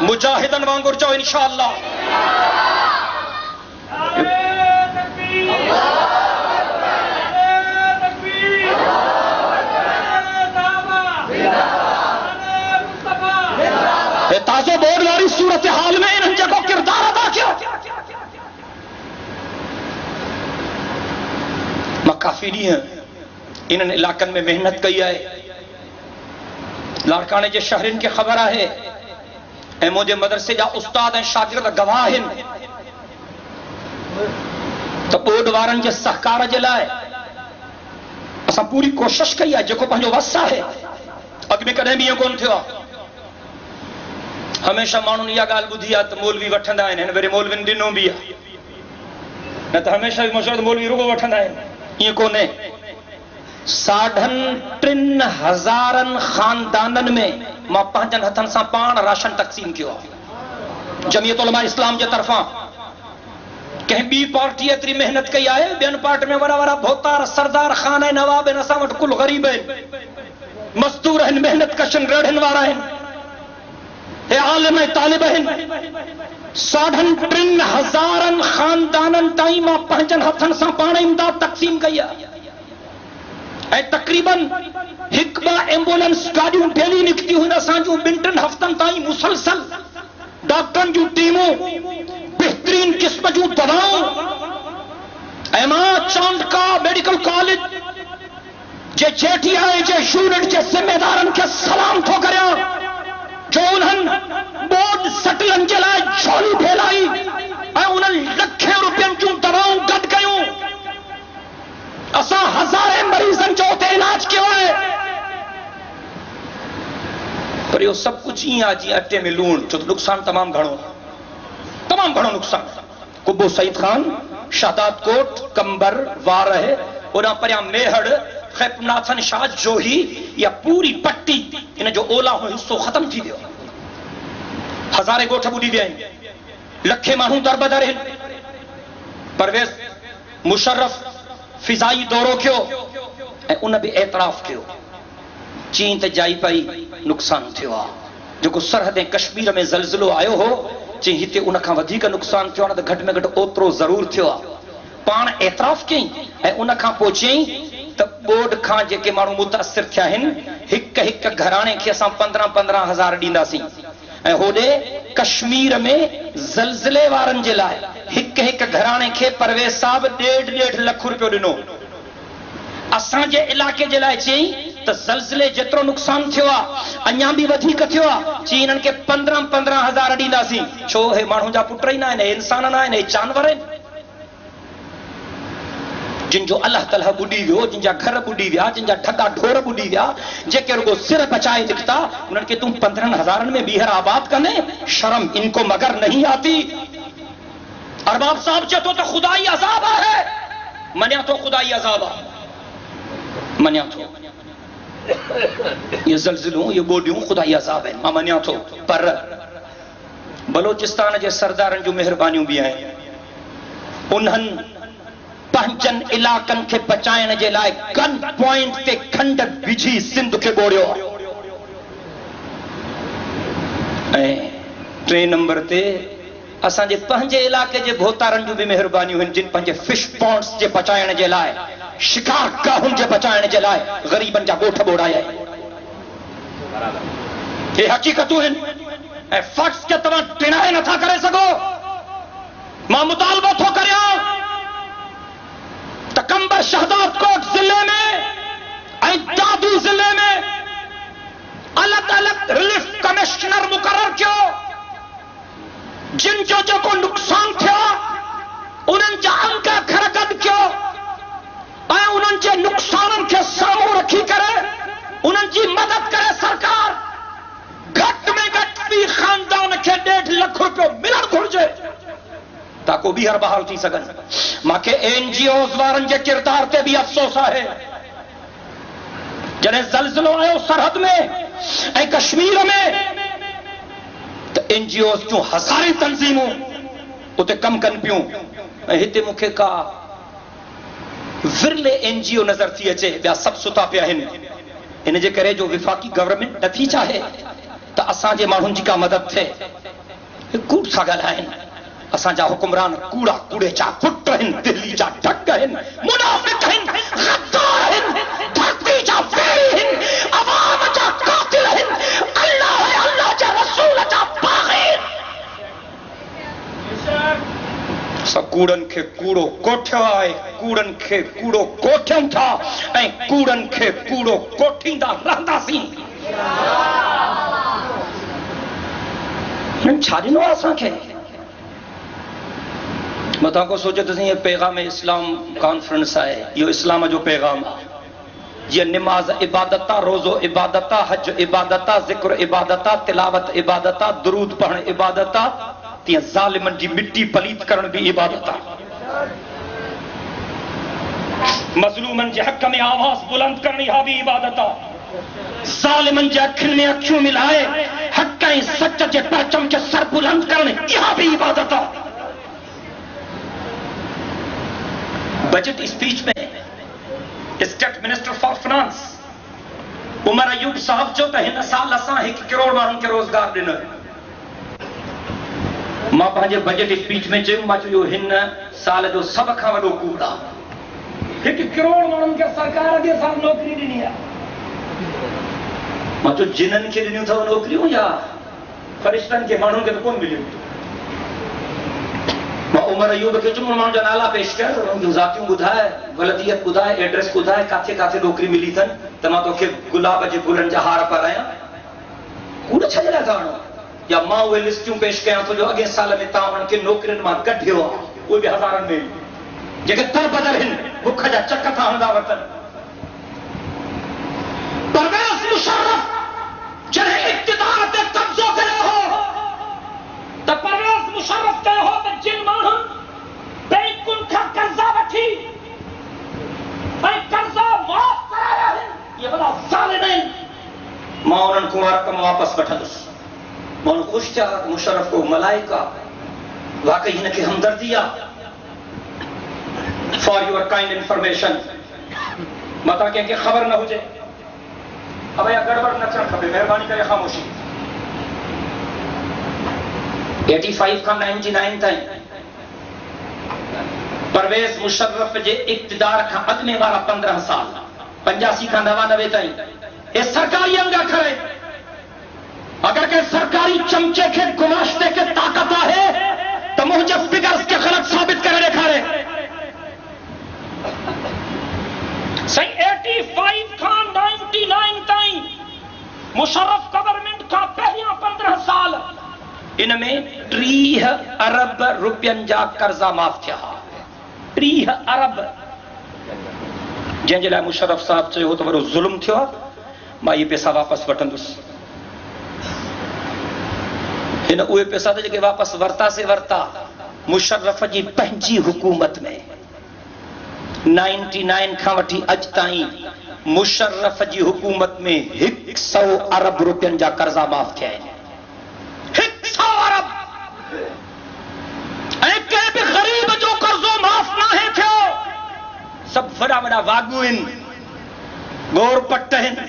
मुजाहिदनि वांगुरु चओ इंशाअल्लाह। ताज़ो बोर्ड वारी सूरत हाल में इन्हनि जेको किरदार अदा कयो, मां काफ़ी ॾींहं इन्हनि इलाक़नि में महिनत कई आहे। लाड़काने जे शहरनि खे ख़बर आहे ऐं मुंहिंजे मदरसे जा उस्ताद ऐं शागिर्द गवाह आहिनि त बोर्ड वारनि जे सहकार जे लाइ असां पूरी कोशिश कई आहे जेको पंहिंजो वस आहे। अॻु में कॾहिं बि ईअं कोन थियो आहे। हमेशा माण्हुनि इहा ॻाल्हि ॿुधी आहे त मौलवी वठंदा आहिनि, हिन भेरे मौलविन ॾिनो बि आहे, न त हमेशा बि मशहूरु मौलवी रुगो वठंदा आहिनि। ईअं कोन्हे। 3,500 ख़ानदाननि में मां पंहिंजनि हथनि सां पाण राशन तक़सीम कयो आहे। जमीयत उलमा इस्लाम जे तरफ़ां कंहिं ॿी पार्टी एतिरी महिनत कई आहे। ॿियनि पार्टी में वॾा वॾा भोतार सरदार ख़ान ऐं नवाब आहिनि, असां वटि कुल ग़रीब आहिनि, मज़दूर आहिनि, महिनत कशनि रेढ़नि वारा आहिनि, हे आलिम ऐं तालिब आहिनि। 3,500 ख़ानदाननि ताईं मां पंहिंजनि हथनि सां पाण इमदाद तक़सीम कई आहे ऐं तक़रीबन 1-2 एम्बुलेंस गाॾियूं डेली निकितियूं आहिनि। असां जूं 2-3 हफ़्तनि ताईं मुसलसल डॉक्टरनि जूं टीमूं, बेहतरीन क़िस्म जूं दवाऊं ऐं मां चांदका मेडिकल कॉलेज जे चेटिया ऐं जे यूनिट जे ज़िम्मेदारनि खे सलाम थो करियां जो उन्हनि बोर्ड सटलनि जे लाइ झोली फैलाई ऐं उन्हनि लखे रुपयनि जूं दवाऊं गॾु कयूं। असां हज़ारे मरीज़नि जो उते इलाज कयो आहे। पर इहो सभु कुझु ईअं आहे जीअं अटे में लूण, छो त नुक़सानु तमामु घणो नुक़सानु। कुब्बो सईद खान, शादात कोट, कंबर, वारह, ओॾां परियां मेहड़, खैपनाथन शाह, जोही, या पूरी पट्टी इन जो ओलाहो हिस्सो ख़तम थी वियो। हज़ारे ॻोठ ॿुॾी विया आहिनि, लखे माण्हू दरबदर आहिनि। परवेज़ मुशर्रफ फिज़ाई दौरो कयो ऐं उन बि एतराफ़ कयो चीन त जाई पई नुक़सानु थियो आहे। जेको सरहद ऐं कश्मीर में ज़लज़लो आयो हो चई हिते उन खां वधीक नुक़सान थियो आहे त घटि में घटि ओतिरो ज़रूर थियो आहे। पाण एतराफ़ कयईं ऐं उन खां पोइ चयईं त बोर्ड खां जेके माण्हू मुतासिर थिया आहिनि हिक हिक घराणे खे असां 15-15 हज़ार ॾींदासीं ऐं होॾे कश्मीर में ज़लज़ले वारनि जे लाइ हिक हिक घराणे खे परवेज़ साहब 1.5 लख रुपयो ॾिनो। असांजे इलाइक़े जे लाइ चयईं त ज़लज़ले जेतिरो नुक़सान थियो आहे अञा बि वधीक थियो आहे, चई हिननि खे 15-15 हज़ार ॾींदासीं। छो हे माण्हू जा पुट ई न आहिनि, इंसान न आहिनि, जानवर आहिनि जिन जो अल्लाह ताला बुॾी वियो, जिन जा घर बुॾी विया, जिन जा ठगा ढोर बुॾी विया, जेके रुगो सिर बचाए निकता, उन्हनि खे तूं 15 हज़ारनि में ॿीहर आबाद कंदे? शर्म इनको मगर नहीं आती। अरबाब साहब चए थो त खुदाई अज़ाब आहे। मञा थो खुदाई अज़ाब आहे, मञा थो ये ज़लज़लूं ये ॿोॾियूं खुदाई अज़ाब आहिनि, मां मञा थो, पर बलोचिस्तान जे सरदारनि जूं महिरबानियूं बि आहिनि। उन्हनि पंहिंजनि इलाक़नि खे बचाइण जे लाइ गन पॉइंट ते खंड विझी सिंध खे ॿोड़ियो। ऐं 3 नंबर ते असांजे पंहिंजे इलाइक़े जे भोतारनि जूं बि महिरबानियूं आहिनि, जिन पंहिंजे फिश पॉन्ड्स जे बचाइण जे लाइ, शिकारगाहुनि जे बचाइण जे लाइ ग़रीबनि जा ॻोठ ॿोड़ाया आहिनि। हे हक़ीक़तूं आहिनि ऐं फैक्ट्स खे तव्हां डिनाए नथा करे सघो। मां मुतालबो थो करियां त कंबर शहदाद कोट ज़िले में ऐं दादू ज़िले में अलॻि अलॻि रिलीफ कमिश्नर मुक़रर कयो। जिन जो जेको नुक़सान थियो उन्हनि जा अंग खरकद कयो ऐं उन्हनि जे नुक़साननि खे साम्हूं रखी करे उन्हनि जी मदद करे सरकार। घटि में घटि बि ख़ानदान खे 1.5 लख रुपयो मिलणु घुरिजे ताको ॿीहर बहाल थी सघनि। मूंखे NGOs वारनि जे किरदार ते बि अफ़सोस आहे। जॾहिं ज़लज़लो आयो सरहद में ऐं कश्मीर में त NGOs जूं हज़ारें तंज़ीमूं उते कमु कनि पियूं ऐं हिते मूंखे का विरले NGO नज़र थी अचे, ॿिया सभु सुता पिया आहिनि। इन जे करे जो विफ़ाक़ी गवर्नमेंट नथी चाहे त असांजे माण्हुनि जी का मदद थिए। कूड़ था ॻाल्हाइनि। असांजा हुकुमरान कूड़ा कूड़े जा पुट आहिनि, दिल्ली जा ढक आहिनि, मुनाफ़िक़ आहिनि, गद्दार आहिनि, धरती जा वेरी आहिनि, अवाम जा कातिल आहिनि, अल्लाह जा रसूल जा बाग़ीन। असां कूड़नि खे कूड़ो कोठियो आहे, कूड़नि खे कूड़ो कोठियूं था ऐं कूड़नि खे कूड़ो कोठींदा रहंदासीं। छा ॾिनो आहे असांखे? मथां को सोचे तो ये पैगाम इस्लाम कॉन्फ्रेंस है, यो इस्लाम जो पैगाम है। ये नमाज इबादता, रोज़ो इबादता, हज इबादता, जिक्र इबादता, तिलावत इबादता, दुरूद पढ़ण इबादता, तीअं ज़ालिमनि जी मिट्टी पलीत करण भी इबादता। मज़लूमनि जे हक़ में आवाज़ बुलंद करण इहा भी इबादता। ज़ालिमनि जे अखियुनि में अखियूं मिलाए हक़ ऐं सच जे परचम खे सर बुलंद करण इहा भी इबादता। बजट स्पीच में state minister for finance Omar Ayub साहब चयो त हिन साल असां 1 करोड़ माण्हुनि खे रोज़गार ॾिनो। मां पंहिंजे बजट स्पीच में चयो, मां चयो हिन साल जो सभ खां वॾो कूड़ आहे। 1 करोड़ माण्हुनि खे सरकार अॻे साल नौकरी ॾिनी आहे। मां चयो जिन्हनि खे ॾिनियूं अथव नौकरियूं या फ़रिश्तनि खे, माण्हुनि खे त कोन मिलियूं। मां उमर अयूब खे चयो माण्हुनि जा नाला पेश कर, उन्हनि जूं ज़ातियूं ॿुधाए, वलदियत ॿुधाए, एड्रेस ॿुधाए, काथे काथे नौकरी मिली अथनि त मां तोखे गुलाब जे गुलनि जा हार पारायां। कूड़ छा जे लाइ करणो? या मां उहे लिस्टियूं पेश कयां थो जो अॻे साल में तव्हां उन्हनि खे नौकरियुनि मां कढियो आहे, उहे बि हज़ारनि में, जेके तरबदर आहिनि, बुख जा चक था हणंदा वतन। परवेज़ मुशर्रफ जॾहिं इक़्तिदार ते कब्ज़ो कयो हो त परवेज़ मुशर्रफ कयो हो त जिन माण्हुनि बैंकुनि खां कर्ज़ा वठी ऐं कर्ज़ा माफ़ कराया आहिनि, इहे वॾा ज़ालिम आहिनि, मां उन्हनि खां रक़म वापसि वठंदुसि। माण्हू ख़ुशि थिया त मुशर्रफ को मलाइक आहे, वाकई हिनखे हमदर्दी आहे। फॉर योर काइंड इंफॉर्मेशन, मथां कंहिंखे ख़बर न हुजे, अब या गड़बड़ न थियणु खपे, महिरबानी करे ख़ामोशी। 85 खां 99 ताईं परवेज़ मुशर्रफ जे इक़्तिदार खां अॻु में वारा 15 साल 85 खां 99 ताईं ये सरकारी अंग अखर है। अगर के सरकारी चमचे के गुमाश्ते के ताकत है तो मुझे फिगर्स के गलत साबित करे दिखारे। सही 85 खां 99 ताईं मुशर्रफ गवर्नमेंट का पहला 15 साल इनमें 30 अरब रुपयनि जा कर्जा माफ थिया। 30 अरब जंहिंजे लाइ मुशर्रफ साहब चयो त वॾो ज़ुल्म थियो आहे, मां इहे पैसा वापसि वठंदुसि। हिन उहे पैसा त जेके वापसि वरता मुशर्रफ जी पंहिंजी हुकूमत में 99 खां वठी अॼु ताईं मुशर्रफ जी हुकूमत में 100 अरब रुपयनि जा कर्जा माफ़ थिया आहिनि। 100 अरब ऐं कंहिं बि ग़रीब जो कर्ज़ो माफ़ न आहे थियो। सभु वॾा वॾा वागू आहिनि, गोरपट आहिनि,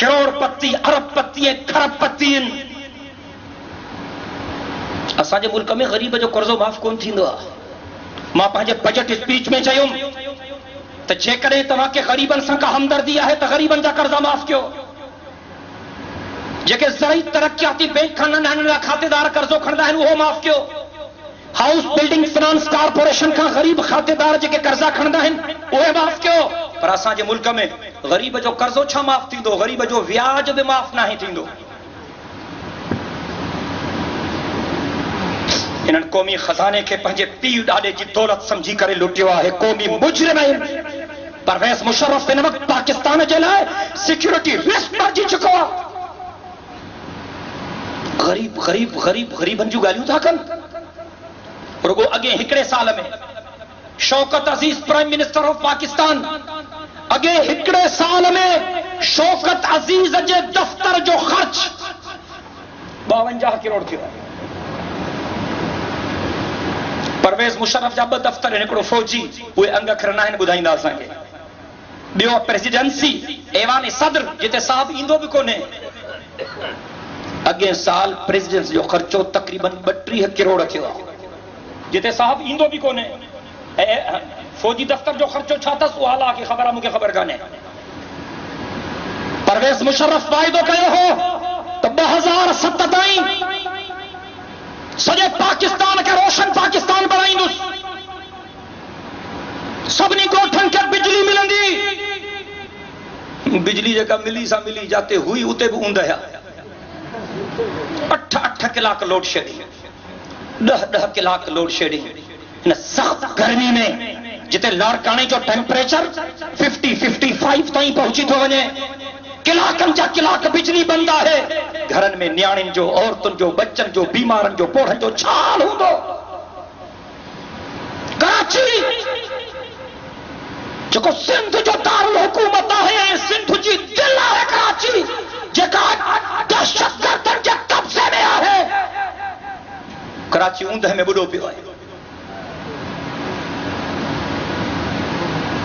करोड़पति अरबपति ऐं खरबपति आहिनि। असांजे मुल्क में ग़रीब जो कर्ज़ो माफ़ कोन थींदो आहे। मां पंहिंजे बजट स्पीच में चयुमि त जेकॾहिं तव्हांखे ग़रीबनि सां का हमदर्दी आहे त ग़रीबनि जा कर्ज़ा माफ़ कयो। जेके ज़रई तरक्याती बैंक खां नंढा नंढा खातेदार कर्ज़ो खणंदा आहिनि उहो माफ़ कयो। हाउस बिल्डिंग फाइनेंस कॉर्पोरेशन खां ग़रीब खातेदार जेके कर्ज़ा खणंदा आहिनि उहे माफ़ कयो। पर असांजे मुल्क में ग़रीब जो कर्ज़ो छा माफ़ थींदो, ग़रीब जो व्याज बि माफ़ नाहे थींदो। इन्हनि क़ौमी खज़ाने खे पंहिंजे पीउ ॾाॾे जी दौलत समझी करे लुटियो आहे। क़ौमी मुजरिम आहिनि। परवेज़ मुशर्रफ हिन वक़्तु पाकिस्तान जे लाइ सिक्योरिटी रिस्क बणिजी चुको आहे। ग़रीब ग़रीब ग़रीब ग़रीबनि जूं ॻाल्हियूं था कनि। रुगो अॻे हिकिड़े साल में शौकत अज़ीज़ प्राइम मिनिस्टर ऑफ पाकिस्तान अॻे हिकिड़े साल में शौकत अज़ीज़ जे दफ़्तर जो ख़र्च 52 करोड़ थियो आहे। परवेज़ मुशर्रफ जा 2 दफ़्तर आहिनि, हिकिड़ो फौजी, उहे अंग अखर न आहिनि ॿुधाईंदा असांखे। ॿियो प्रेसिडेंसी ऐवान सदर जिते साहब ईंदो बि कोन्हे। अॻे साल प्रेसिडेंस जो ख़र्चो तक़रीबन 32 करोड़ थियो आहे, जिते साहब ईंदो बि कोन्हे। ऐं फौजी दफ़्तर जो ख़र्चो छा अथसि उहा अलाह खे ख़बर आहे, मूंखे ख़बर कान्हे। परवेज़ मुशर्रफ वाइदो कयो हो त 2007 ताईं सॼे पाकिस्तान खे रोशन पाकिस्तान बणाईंदुसि। सभिनी ॻोठनि खे बिजली मिलंदी। बिजली जेका मिली सा मिली, जाते हुई उते बि ऊंद आहे। 8 कलाक लोड शेडिंग, 10 कलाक लोड शेडिंग। इन सख़्त गर्मी में जिते लाड़काने जो टेम्परेचर 50-55 ताईं पहुची थो वञे, कलाकनि जा कलाक बिजली बंद आहे। घरनि में न्याणियुनि जो, औरतुनि जो, बच्चनि जो, बीमारनि जो, पोढ़नि जो छा हाल हूंदो। कराची जेको सिंध जो दारुल हुकूमत आहे ऐं सिंध जी दिलि आहे कराची, जेका दहशतगर्दनि जे कब्ज़े में आहे, कराची ऊंदहि में ॿुॾो पियो आहे।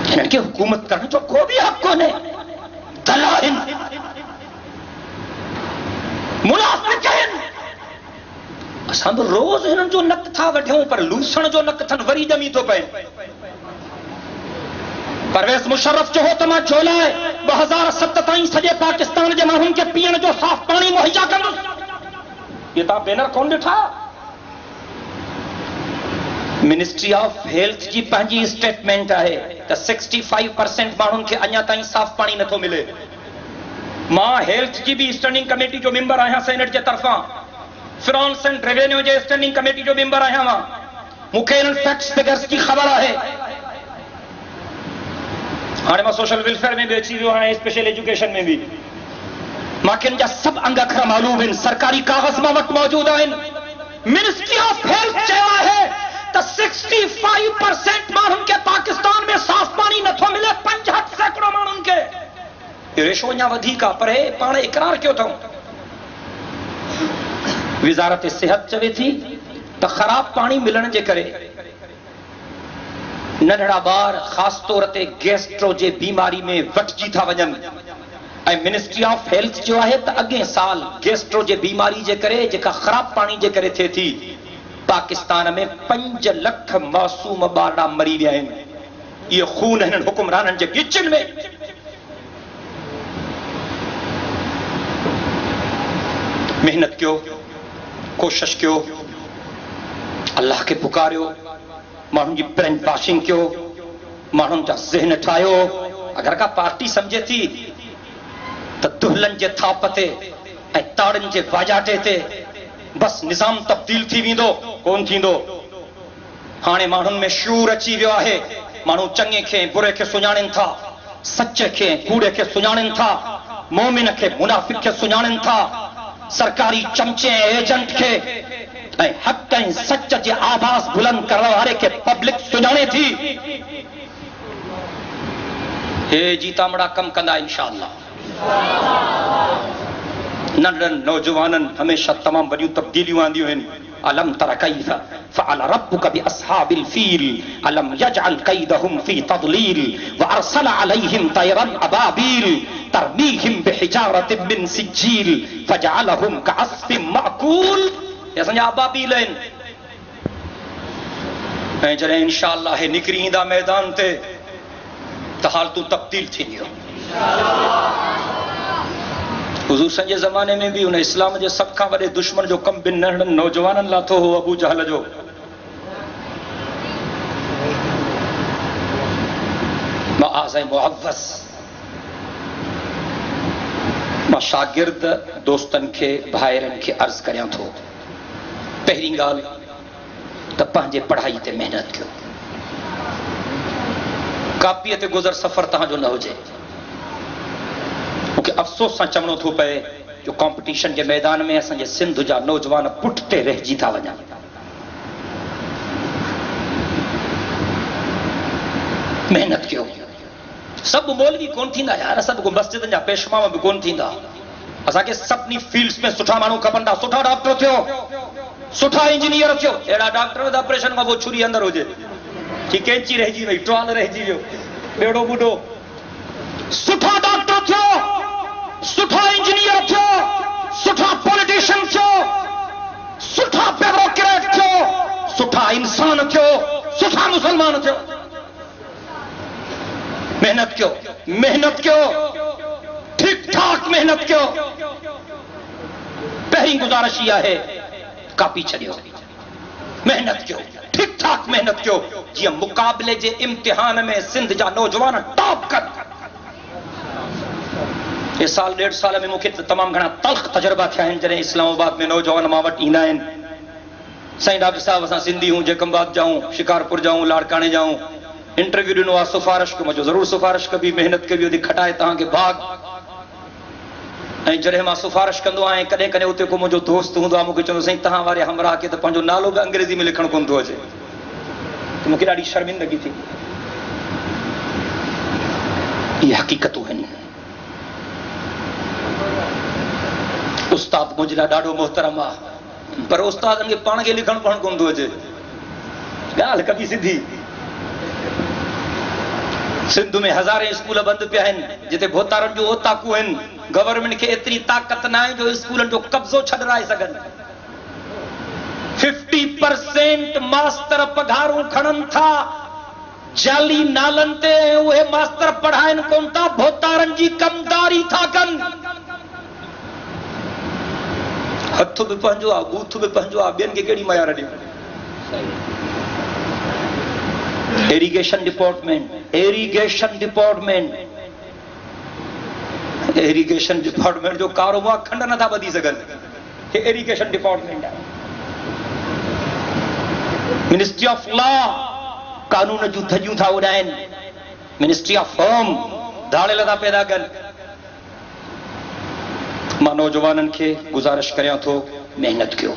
हिननि खे हुकूमत करण जो को बि हक़ कोन्हे। दलाल मुनाफ़िक़ आहिनि। असां बि रोज़ हिननि जो नक था वठूं, पर लूसण जो नक थन वरी ॼमी थो पए। परवेज़ मुशर्रफ चयो त मां जोलाए 2007 ताईं सॼे पाकिस्तान जे माण्हुनि खे पीअण जो साफ़ पाणी मुहैया कंदुसि। इहे तव्हां बैनर कोन ॾिठा? मिनिस्ट्री ऑफ हेल्थ जी पंहिंजी स्टेटमेंट आहे त 65% माण्हुनि खे अञा ताईं साफ़ पाणी नथो मिले। मां हेल्थ जी बि स्टैंडिंग कमेटी जो मेंबर आहियां सेनेट जे तरफ़ां, finance and revenue J standing committee जो मेंबर आहियां मां। मूंखे इन्हनि फैक्ट्स फिगर्स जी ख़बर आहे। हाणे मां सोशल वेलफेयर में बि अची वियो आहियां, स्पेशल एजुकेशन में बि। मूंखे इन जा सभु अंग अखर मालूम आहिनि, सरकारी कागज़ मां वटि मौजूद आहिनि। मिनिस्ट्री ऑफ हेल्थ चयो आहे त 65% माण्हुनि खे पाकिस्तान में साफ़ पाणी नथो मिले। 65 सैकड़ो माण्हुनि खे। रेशो अञा वधीक आहे, पर पाण इक़रार कयो अथऊं। वज़ारत सिहत चवे थी त ख़राब पाणी मिलण जे करे नंढड़ा ॿार ख़ासि तौर ते गैस्ट्रो जे बीमारी में वटिजी था वञनि मिनिस्ट्री ऑफ हेल्थ जो है तो अगे साल गैस्ट्रो जे बीमारी जे करे जेका खराब पानी जे करे थे थी पाकिस्तान में 5 लख मासूम ॿारड़ा मरी विया आहिनि। ये खून हिननि हुक्मराननि जे गिचनि में। मेहनत कयो, कोशिश कयो, अल्लाह के पुकारियो, माण्हुनि जी ब्रेन वॉशिंग कयो, माण्हुनि जा ज़हन ठाहियो। अगर का पार्टी समझे थी तो दुल्हन जे थाप ते ऐं ताड़नि जे वाजाटे ते बस निज़ाम तब्दील थी वेंदो, कोन थींदो। हाणे माण्हुनि में शूर अची वियो आहे। माण्हू चङे खे बुरे खे सुञाणनि था, सच खे कूड़े खे सुञाणनि था, मोमिन खे मुनाफिक खे सुञाणनि था, सरकारी चमचे एजेंट खे ऐं हक़ ऐं सच जे आवाज़ बुलंद करण वारे खे पब्लिक सुञाणे थी। हे जीतामड़ा कम कंदा इंशाअल्लाह। नंढड़नि नौजवाननि हमेशा तमाम वॾियूं तब्दीलियूं आंदियूं आहिनि। अलम तर कैफ फअल रब्बुक बिअस्हाबिल फील अलम यजअल कैदहुम फी तदलील व अरसल अलैहिम तयरन अबाबील तरमीहिम बिहिजारतिन मिन सिज्जील फजअलहुम कअस्फिन मअकूल। ये असांजा अबाबील आहिनि। ऐं जॾहिं इंशाअल्लाह हे निकिरी ईंदा मैदान ते त हालतूं तब्दील थींदियूं। हुज़ूर संजे ज़माने में भी उन इस्लाम जे सब खां वॾे दुश्मन जो कम बिन नंढड़नि नौजवाननि लाथो हो, अबू जहल जो। मुआज़ ऐं मुअव्वज़ मां शागिर्द दोस्तनि खे भाइरनि खे अर्ज़ करियां थो, पहिरीं ॻाल्हि त पंहिंजे पढ़ाई ते महिनत कयो। कापीअ ते गुज़र सफ़र तव्हांजो न हुजे। मूंखे अफ़सोस सां चवणो थो पए जो कॉम्पिटिशन जे मैदान में असांजे सिंध जा नौजवान पुठिते रहिजी था वञनि। महिनत कयो। सभु मौलवी कोन थींदा यार, सभु मस्जिदनि जा पेशवा बि कोन थींदा। असांखे सभिनी फील्ड्स में सुठा माण्हू खपंदा। सुठा डॉक्टर थियो, सुठा इंजीनियर थियो। अहिड़ा डॉक्टर त ऑपरेशन खां पोइ छुरी अंदरि हुजे कि कैंची रहिजी वई, ट्रॉल रहिजी वियो, बेड़ो ॿुॾो। सुठा डॉक्टर थियो, सुठा इंजीनियर थियो, सुठा पॉलिटिशियन थियो, सुठा ब्यूरोक्रेट थियो, सुठा इंसान थियो, सुठा मुसलमान थियो। मेहनत कयो, मेहनत कयो, ठीक ठाक मेहनत कयो। पहिरीं गुज़ारिश इहा आहे, कापी छॾियो, मेहनत कयो, ठीक ठाक मेहनत कयो, जीअं मुक़ाबले जे इम्तिहान में सिंध जा नौजवान टॉप कनि। ये साल 1.5 साल में मूंखे तमामु घणा तल्ख़ तजुर्बा थिया आहिनि। जॾहिं इस्लामाबाद में नौजवान मां वटि ईंदा आहिनि, साईं डॉक्टर साहब असां सिंधी हूं, जैकम्बाद जाऊं, शिकारपुर जाऊं, लाड़काणे जाऊं, इंटरव्यू ॾिनो आहे, सिफारिश कयो। मुंहिंजो ज़रूरु सिफारिश कबी, मेहनत कबी, वधी खटाए तव्हांखे भाग। ऐं जॾहिं मां सिफारिश कंदो आहियां, कॾहिं कॾहिं उते को मुंहिंजो दोस्त हूंदो आहे, मूंखे चवंदो साईं तव्हां वारे हमराह खे त पंहिंजो नालो बि अंग्रेज़ी में लिखणु कोन थो अचे। त मूंखे ॾाढी शर्मिंदगी थी। इहे हक़ीक़तूं आहिनि। उस्ताद मुंहिंजे लाइ ॾाढो मोहतरम आहे, पर उस्तादनि खे पाण खे लिखणु पढ़णु कोन थो अचे। ॻाल्हि कबी सिधी। सिंध में हज़ारे स्कूल बंदि पिया आहिनि जिते भोतारनि जो ओताकू आहिनि। गवर्नमेंट खे एतिरी ताक़त न आहे जो स्कूलनि जो कब्ज़ो छॾाए सघनि। 50% मास्तर पघारूं खणनि था जाली नालनि ते, उहे मास्तर पढ़ाइनि कोन था, भोतारनि जी कमदारी था कनि। हथ बि पंहिंजो आहे, बूथ बि पंहिंजो आहे, ॿियनि खे कहिड़ी मयार ॾियूं। Irrigation department, irrigation department, irrigation department जो कारोबार खंड नथा ॿधी सघनि। हे इरिगेशन डिपार्टमेंट आहे। मिनिस्ट्री ऑफ लॉ कानून जूं धजियूं था उॾाइनि। मिनिस्ट्री ऑफ होम धाड़ेल था पैदा कनि। मां नौजवाननि खे गुज़ारिश करियां थो, मेहनत कयो,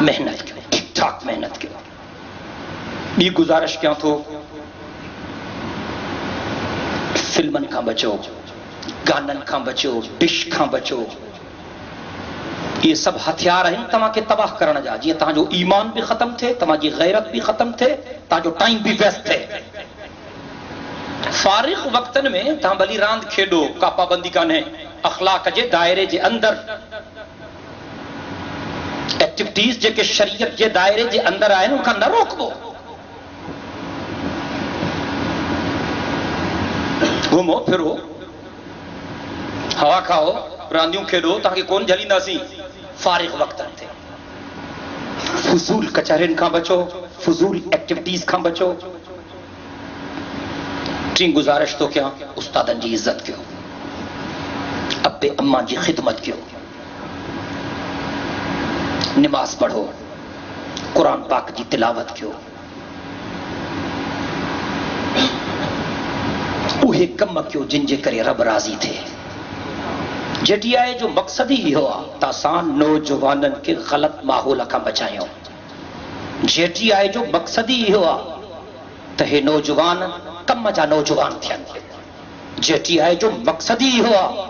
मेहनत कयो, ठीक ठाक मेहनत कयो। ॿी गुज़ारिश कयां थो, फिल्मनि खां बचो, गाननि खां बचो, डिश खां बचो। ये सभु हथियार आहिनि तव्हांखे तबाह करण जा। जीअं तव्हांजो ईमान बि ख़तमु थिए, तव्हांजी गैरत बि ख़तमु थिए, तव्हांजो टाइम बि वेस्ट थिए। फारिग वक्तन में तव्हां भली रांदि खेॾो, का पाबंदी कान्हे। अखलाक जे दायरे जे अंदर एक्टिविटीज़ जेके शरीयत जे दायरे जे अंदर आहिनि उनखां न रोकबो। घुमो फिरो, हवा खाओ, रांदियूं खेॾो, तव्हांखे कोन झलींदासीं। फारिग वक्तन ते फुज़ूल कचहरियुनि खां बचो, फुज़ूल एक्टिविटीज़ खां बचो। टी गुज़ारिश तो कयां, उस्तादनि जी इज़्ज़त कयो, अब्बे अम्मा जी ख़िदमत कयो, नमाज़ पढ़ो, कुरान पाक जी तिलावत कयो। उहे कम कयो जिन जे करे रब राज़ी थिए। जेटी आहे जो मक़सद ही इहो आहे त असां नौजवाननि खे ग़लत माहौल खां बचायूं। जेटी आहे जो मक़सद ही इहो आहे त हे नौजवान कम जा नौजवान थियनि। जेटी आहे जो मक़सद ही इहो आहे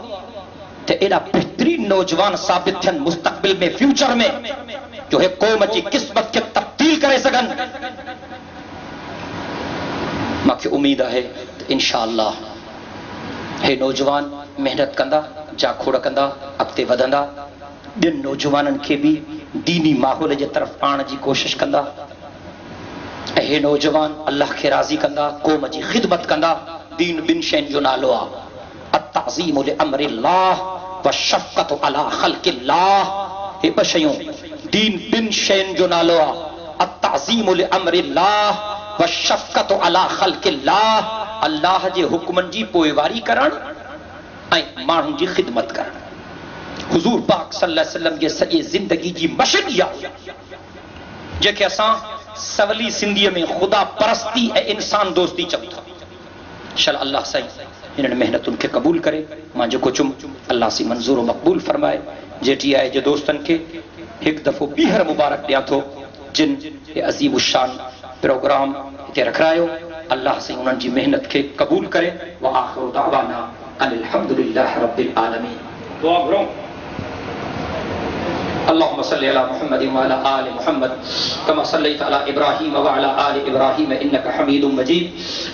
त एॾा बहितरीन नौजवान साबित थियनि मुस्तक़बिल में, फ्यूचर में, जो हे क़ौम जी क़िस्मत खे तब्दील करे सघनि। मूंखे उम्मीद आहे त इंशाअल्लाह हे नौजवान मेहनत कंदा, जाखोड़ कंदा, अॻिते वधंदा, ॿियनि नौजवाननि खे बि दीनी माहौल जे तरफ़ आणण जी कोशिश कंदा। ऐं हे नौजवान अल्लाह खे राज़ी कंदा, क़ौम जी ख़िदमत कंदा। दीन ॿिनि शयुनि जो नालो आहे, अत्ताज़ीमु लिअम्रिल्लाह व शफ़क़तु अला ख़ल्क़िल्लाह। हे ॿ शयूं, दीन ॿिनि शयुनि जो नालो आहे, अत्ताज़ीमु लिअम्रिल्लाह व शफ़क़तु अला ख़ल्क़िल्लाह। अल्लाह जे हुक्मनि जी पोइवारी करणु ऐं माण्हुनि जी ख़िदमत करणु। हुज़ूर पाक सल्लल्लाहु अलैहि वसल्लम जे सॼे ज़िंदगी जी मशक़ इहा जेके असां सवली सिंधीअ में ख़ुदा परस्ती ऐं इंसान दोस्ती चऊं था। शल अल्लाह साईं हिननि महिनतुनि खे क़बूल करे, मां जेको चुम अल्लाह सी मंज़ूर मक़बूल फरमाए। जेटी आहे जे दोस्तनि खे हिकु दफ़ो ॿीहर मुबारक ॾियां थो जिन हे अज़ीम उशान प्रोग्राम हिते रखायो। अल्लाह साईं उन्हनि जी महिनत खे क़बूल करे। व आख़िरु दावाना अल्हम्दुलिल्लाहि रब्बिल आलमीन। दुआ करो। अल्लाहुम्मा सल्लि अला मुहम्मद व अला आलि मुहम्मद कमा सल्लैता अला इब्राहीम व अला आलि इब्राहीम इन्नका हमीदुम मजीद।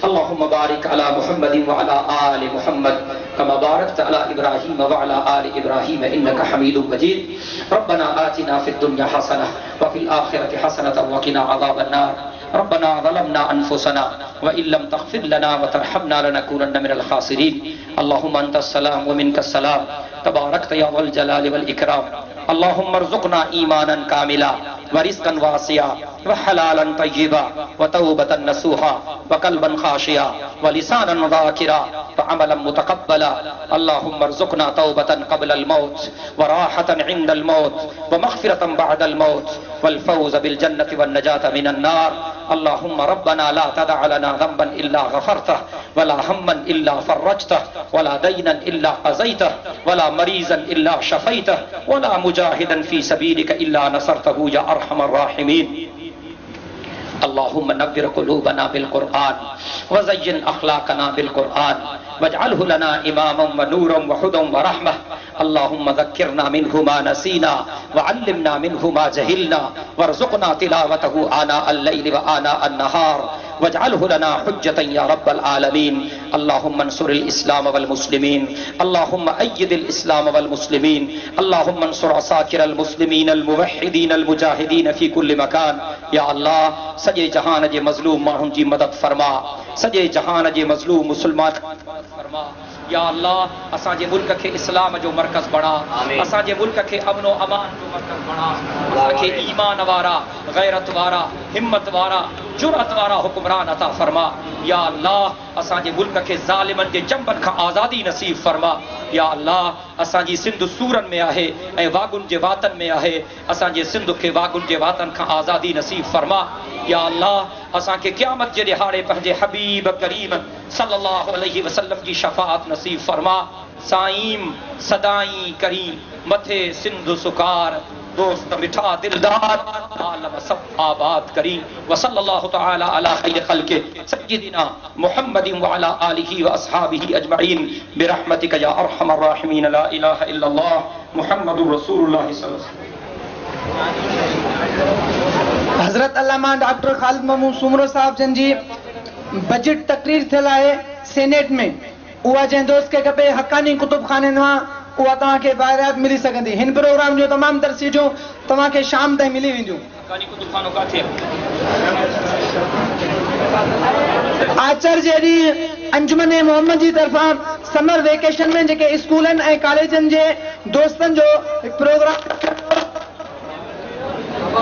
अल्लाहुम्मा बारिक अला मुहम्मद व अला आलि मुहम्मद कमा बारकता अला इब्राहीम व अला आलि इब्राहीम इन्नका हमीदुम मजीद। रब्बना आतिना फिद दुनिया हसनह व फिल आखिरति हसनह व क़िना अज़ाबन नार। रब्बना ज़लमना अनफुसना व इन लम तग़फिर लना व तरहमना लनकूनन्न मिनल खासिरीन। अल्लाहुम्मा अंतस सलाम व मिनकस सलाम तबारकता या वल जलाल वल इकराम। अल्लाहुम्मा अर्ज़ुक़ना ईमानन कामिला व रिज़्क़न वासिया व हलालन तय्यिबा व तौबतन नसूहा व क़ल्बन ख़ाशिया व लिसानन ज़ाकिरा व अमलन मुतक़ब्बला। अल्लाहुम्मा अर्ज़ुक़ना तौबतन क़ब्लल मौत व राहतन इंदल मौत व मग़फ़िरतन बअदल मौत वल फ़ौज़ बिल जन्नति वन नजात मिनन नार। अल्लाहुम्मा रब्बना ला तदअ लना ज़ंबन इल्ला गफ़रतह वला हम्मन इल्ला फ़र्रजतह वला दयनन इल्ला क़ज़यतह वला मरीज़न इल्ला शफ़यतह वला मुजाहिदन फ़ी सबीलिक इल्ला नसरतहु या अरहमर राहिमीन। अल्लाहुम्मा नव्विर क़ुलूबना बिल क़ुरआन व ज़य्यिन अख़लाक़ना बिल क़ुरआन वजअलहु लना इमामन व नूरन व हुदन व रहमह। अल्लाहुम्मा ज़क्किरना मिन्हु मा नसीना व अल्लिमना मिन्हु मा जहिलना वर्ज़ुक़ना तिलावतहु आना अल-लैलि व आना अन-नहार वजअलहु लना हुज्जतन या रब्बल आलमीन। अल्लाहुम्मा अंसुरिल इस्लाम वल मुस्लिमीन। अल्लाहुम्मा अय्यिदिल इस्लाम वल मुस्लिमीन। अल्लाहुम्मा अंसुर असाकिरल मुस्लिमीन अल मुवहिदीन अल मुजाहिदीन फी कुल्लि मकान। या अल्लाह सॼे जहान जे मज़लूम माण्हुनि जी मदद फरमा, सॼे जहान जे मज़लूम मुस्लमान फरमा। या अल्लाह असांजे मुल्क खे इस्लाम जो मरकज़ बणा, असांजे मुल्क खे अमन व अमान जो मरकज़ बणा। असांखे ईमान वारा, गैरत वारा, हिम्मत वारा, जुरअत वारा हुक्मरान अता फरमा। या अल्लाह असांजे मुल्क खे ज़ालिमनि जे जंबनि खां आज़ादी नसीब फरमा। या अल्लाह असांजी सिंध सूरनि में आहे ऐं वागुनि जे वातनि में आहे। असांजे सिंध खे वागुनि जे वातनि खां आज़ादी नसीब फरमा। या अल्लाह असांखे क़यामत जे ॾिहाड़े पंहिंजे हबीब करीम सल्लल्लाहु अलैहि वसल्लम जी शफ़ाअत नसीब फरमा। साईं सदाई करीम मथे सिंध सुकार दोस्त मिठा दिलदार आलम सब आबाद करी। व सल्लल्लाहु तआला अला खैर खल्क़ि सय्यिदिना मुहम्मदिन व अला आलिहि व अस्हाबिहि अजमईन बिरहमतिका या अरहमर राहिमीन। ला इलाहा इल्लल्लाह मुहम्मदुर रसूलुल्लाह सल्लल्लाहु अलैहि वसल्लम। हजरत अल्लामा डॉक्टर खालिद महमूद सुमरो साहब जन जी बजट तकरीर थियल आहे सेनेट में, उहा जंहिं दोस्त खे खपे हक़ानी कुतुब खाने मां उहा तव्हांखे ॿाहिरात मिली सघंदी। हिन प्रोग्राम जो तमामु तरसीजूं तव्हांखे शाम ताईं मिली वेंदियूं। आचर जे ॾींहुं अंजुमन मोहम्मद जी तरफ़ां समर वेकेशन में जेके स्कूलनि ऐं कॉलेजनि जे दोस्तनि जो हिकु प्रोग्राम,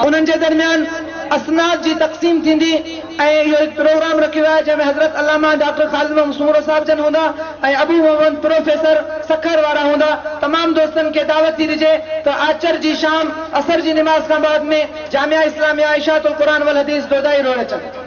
उन्हनि जे दरमियान असनाद जी तक़सीम थींदी ऐं इहो हिकु प्रोग्राम रखियो आहे जंहिंमें हज़रत अल्लामा डॉक्टर ख़ालिद मोहम्मद सूरो साहिब जन हूंदा ऐं अबू मोहम्मद प्रोफेसर सखर वारा हूंदा। तमामु दोस्तनि खे दावत थी ॾिजे त आचर जी शाम असर जी निमाज़ खां बाद में जामिया इस्लामिया इशातुल क़ुरान वल हदीस दोदाई रोड अचनि।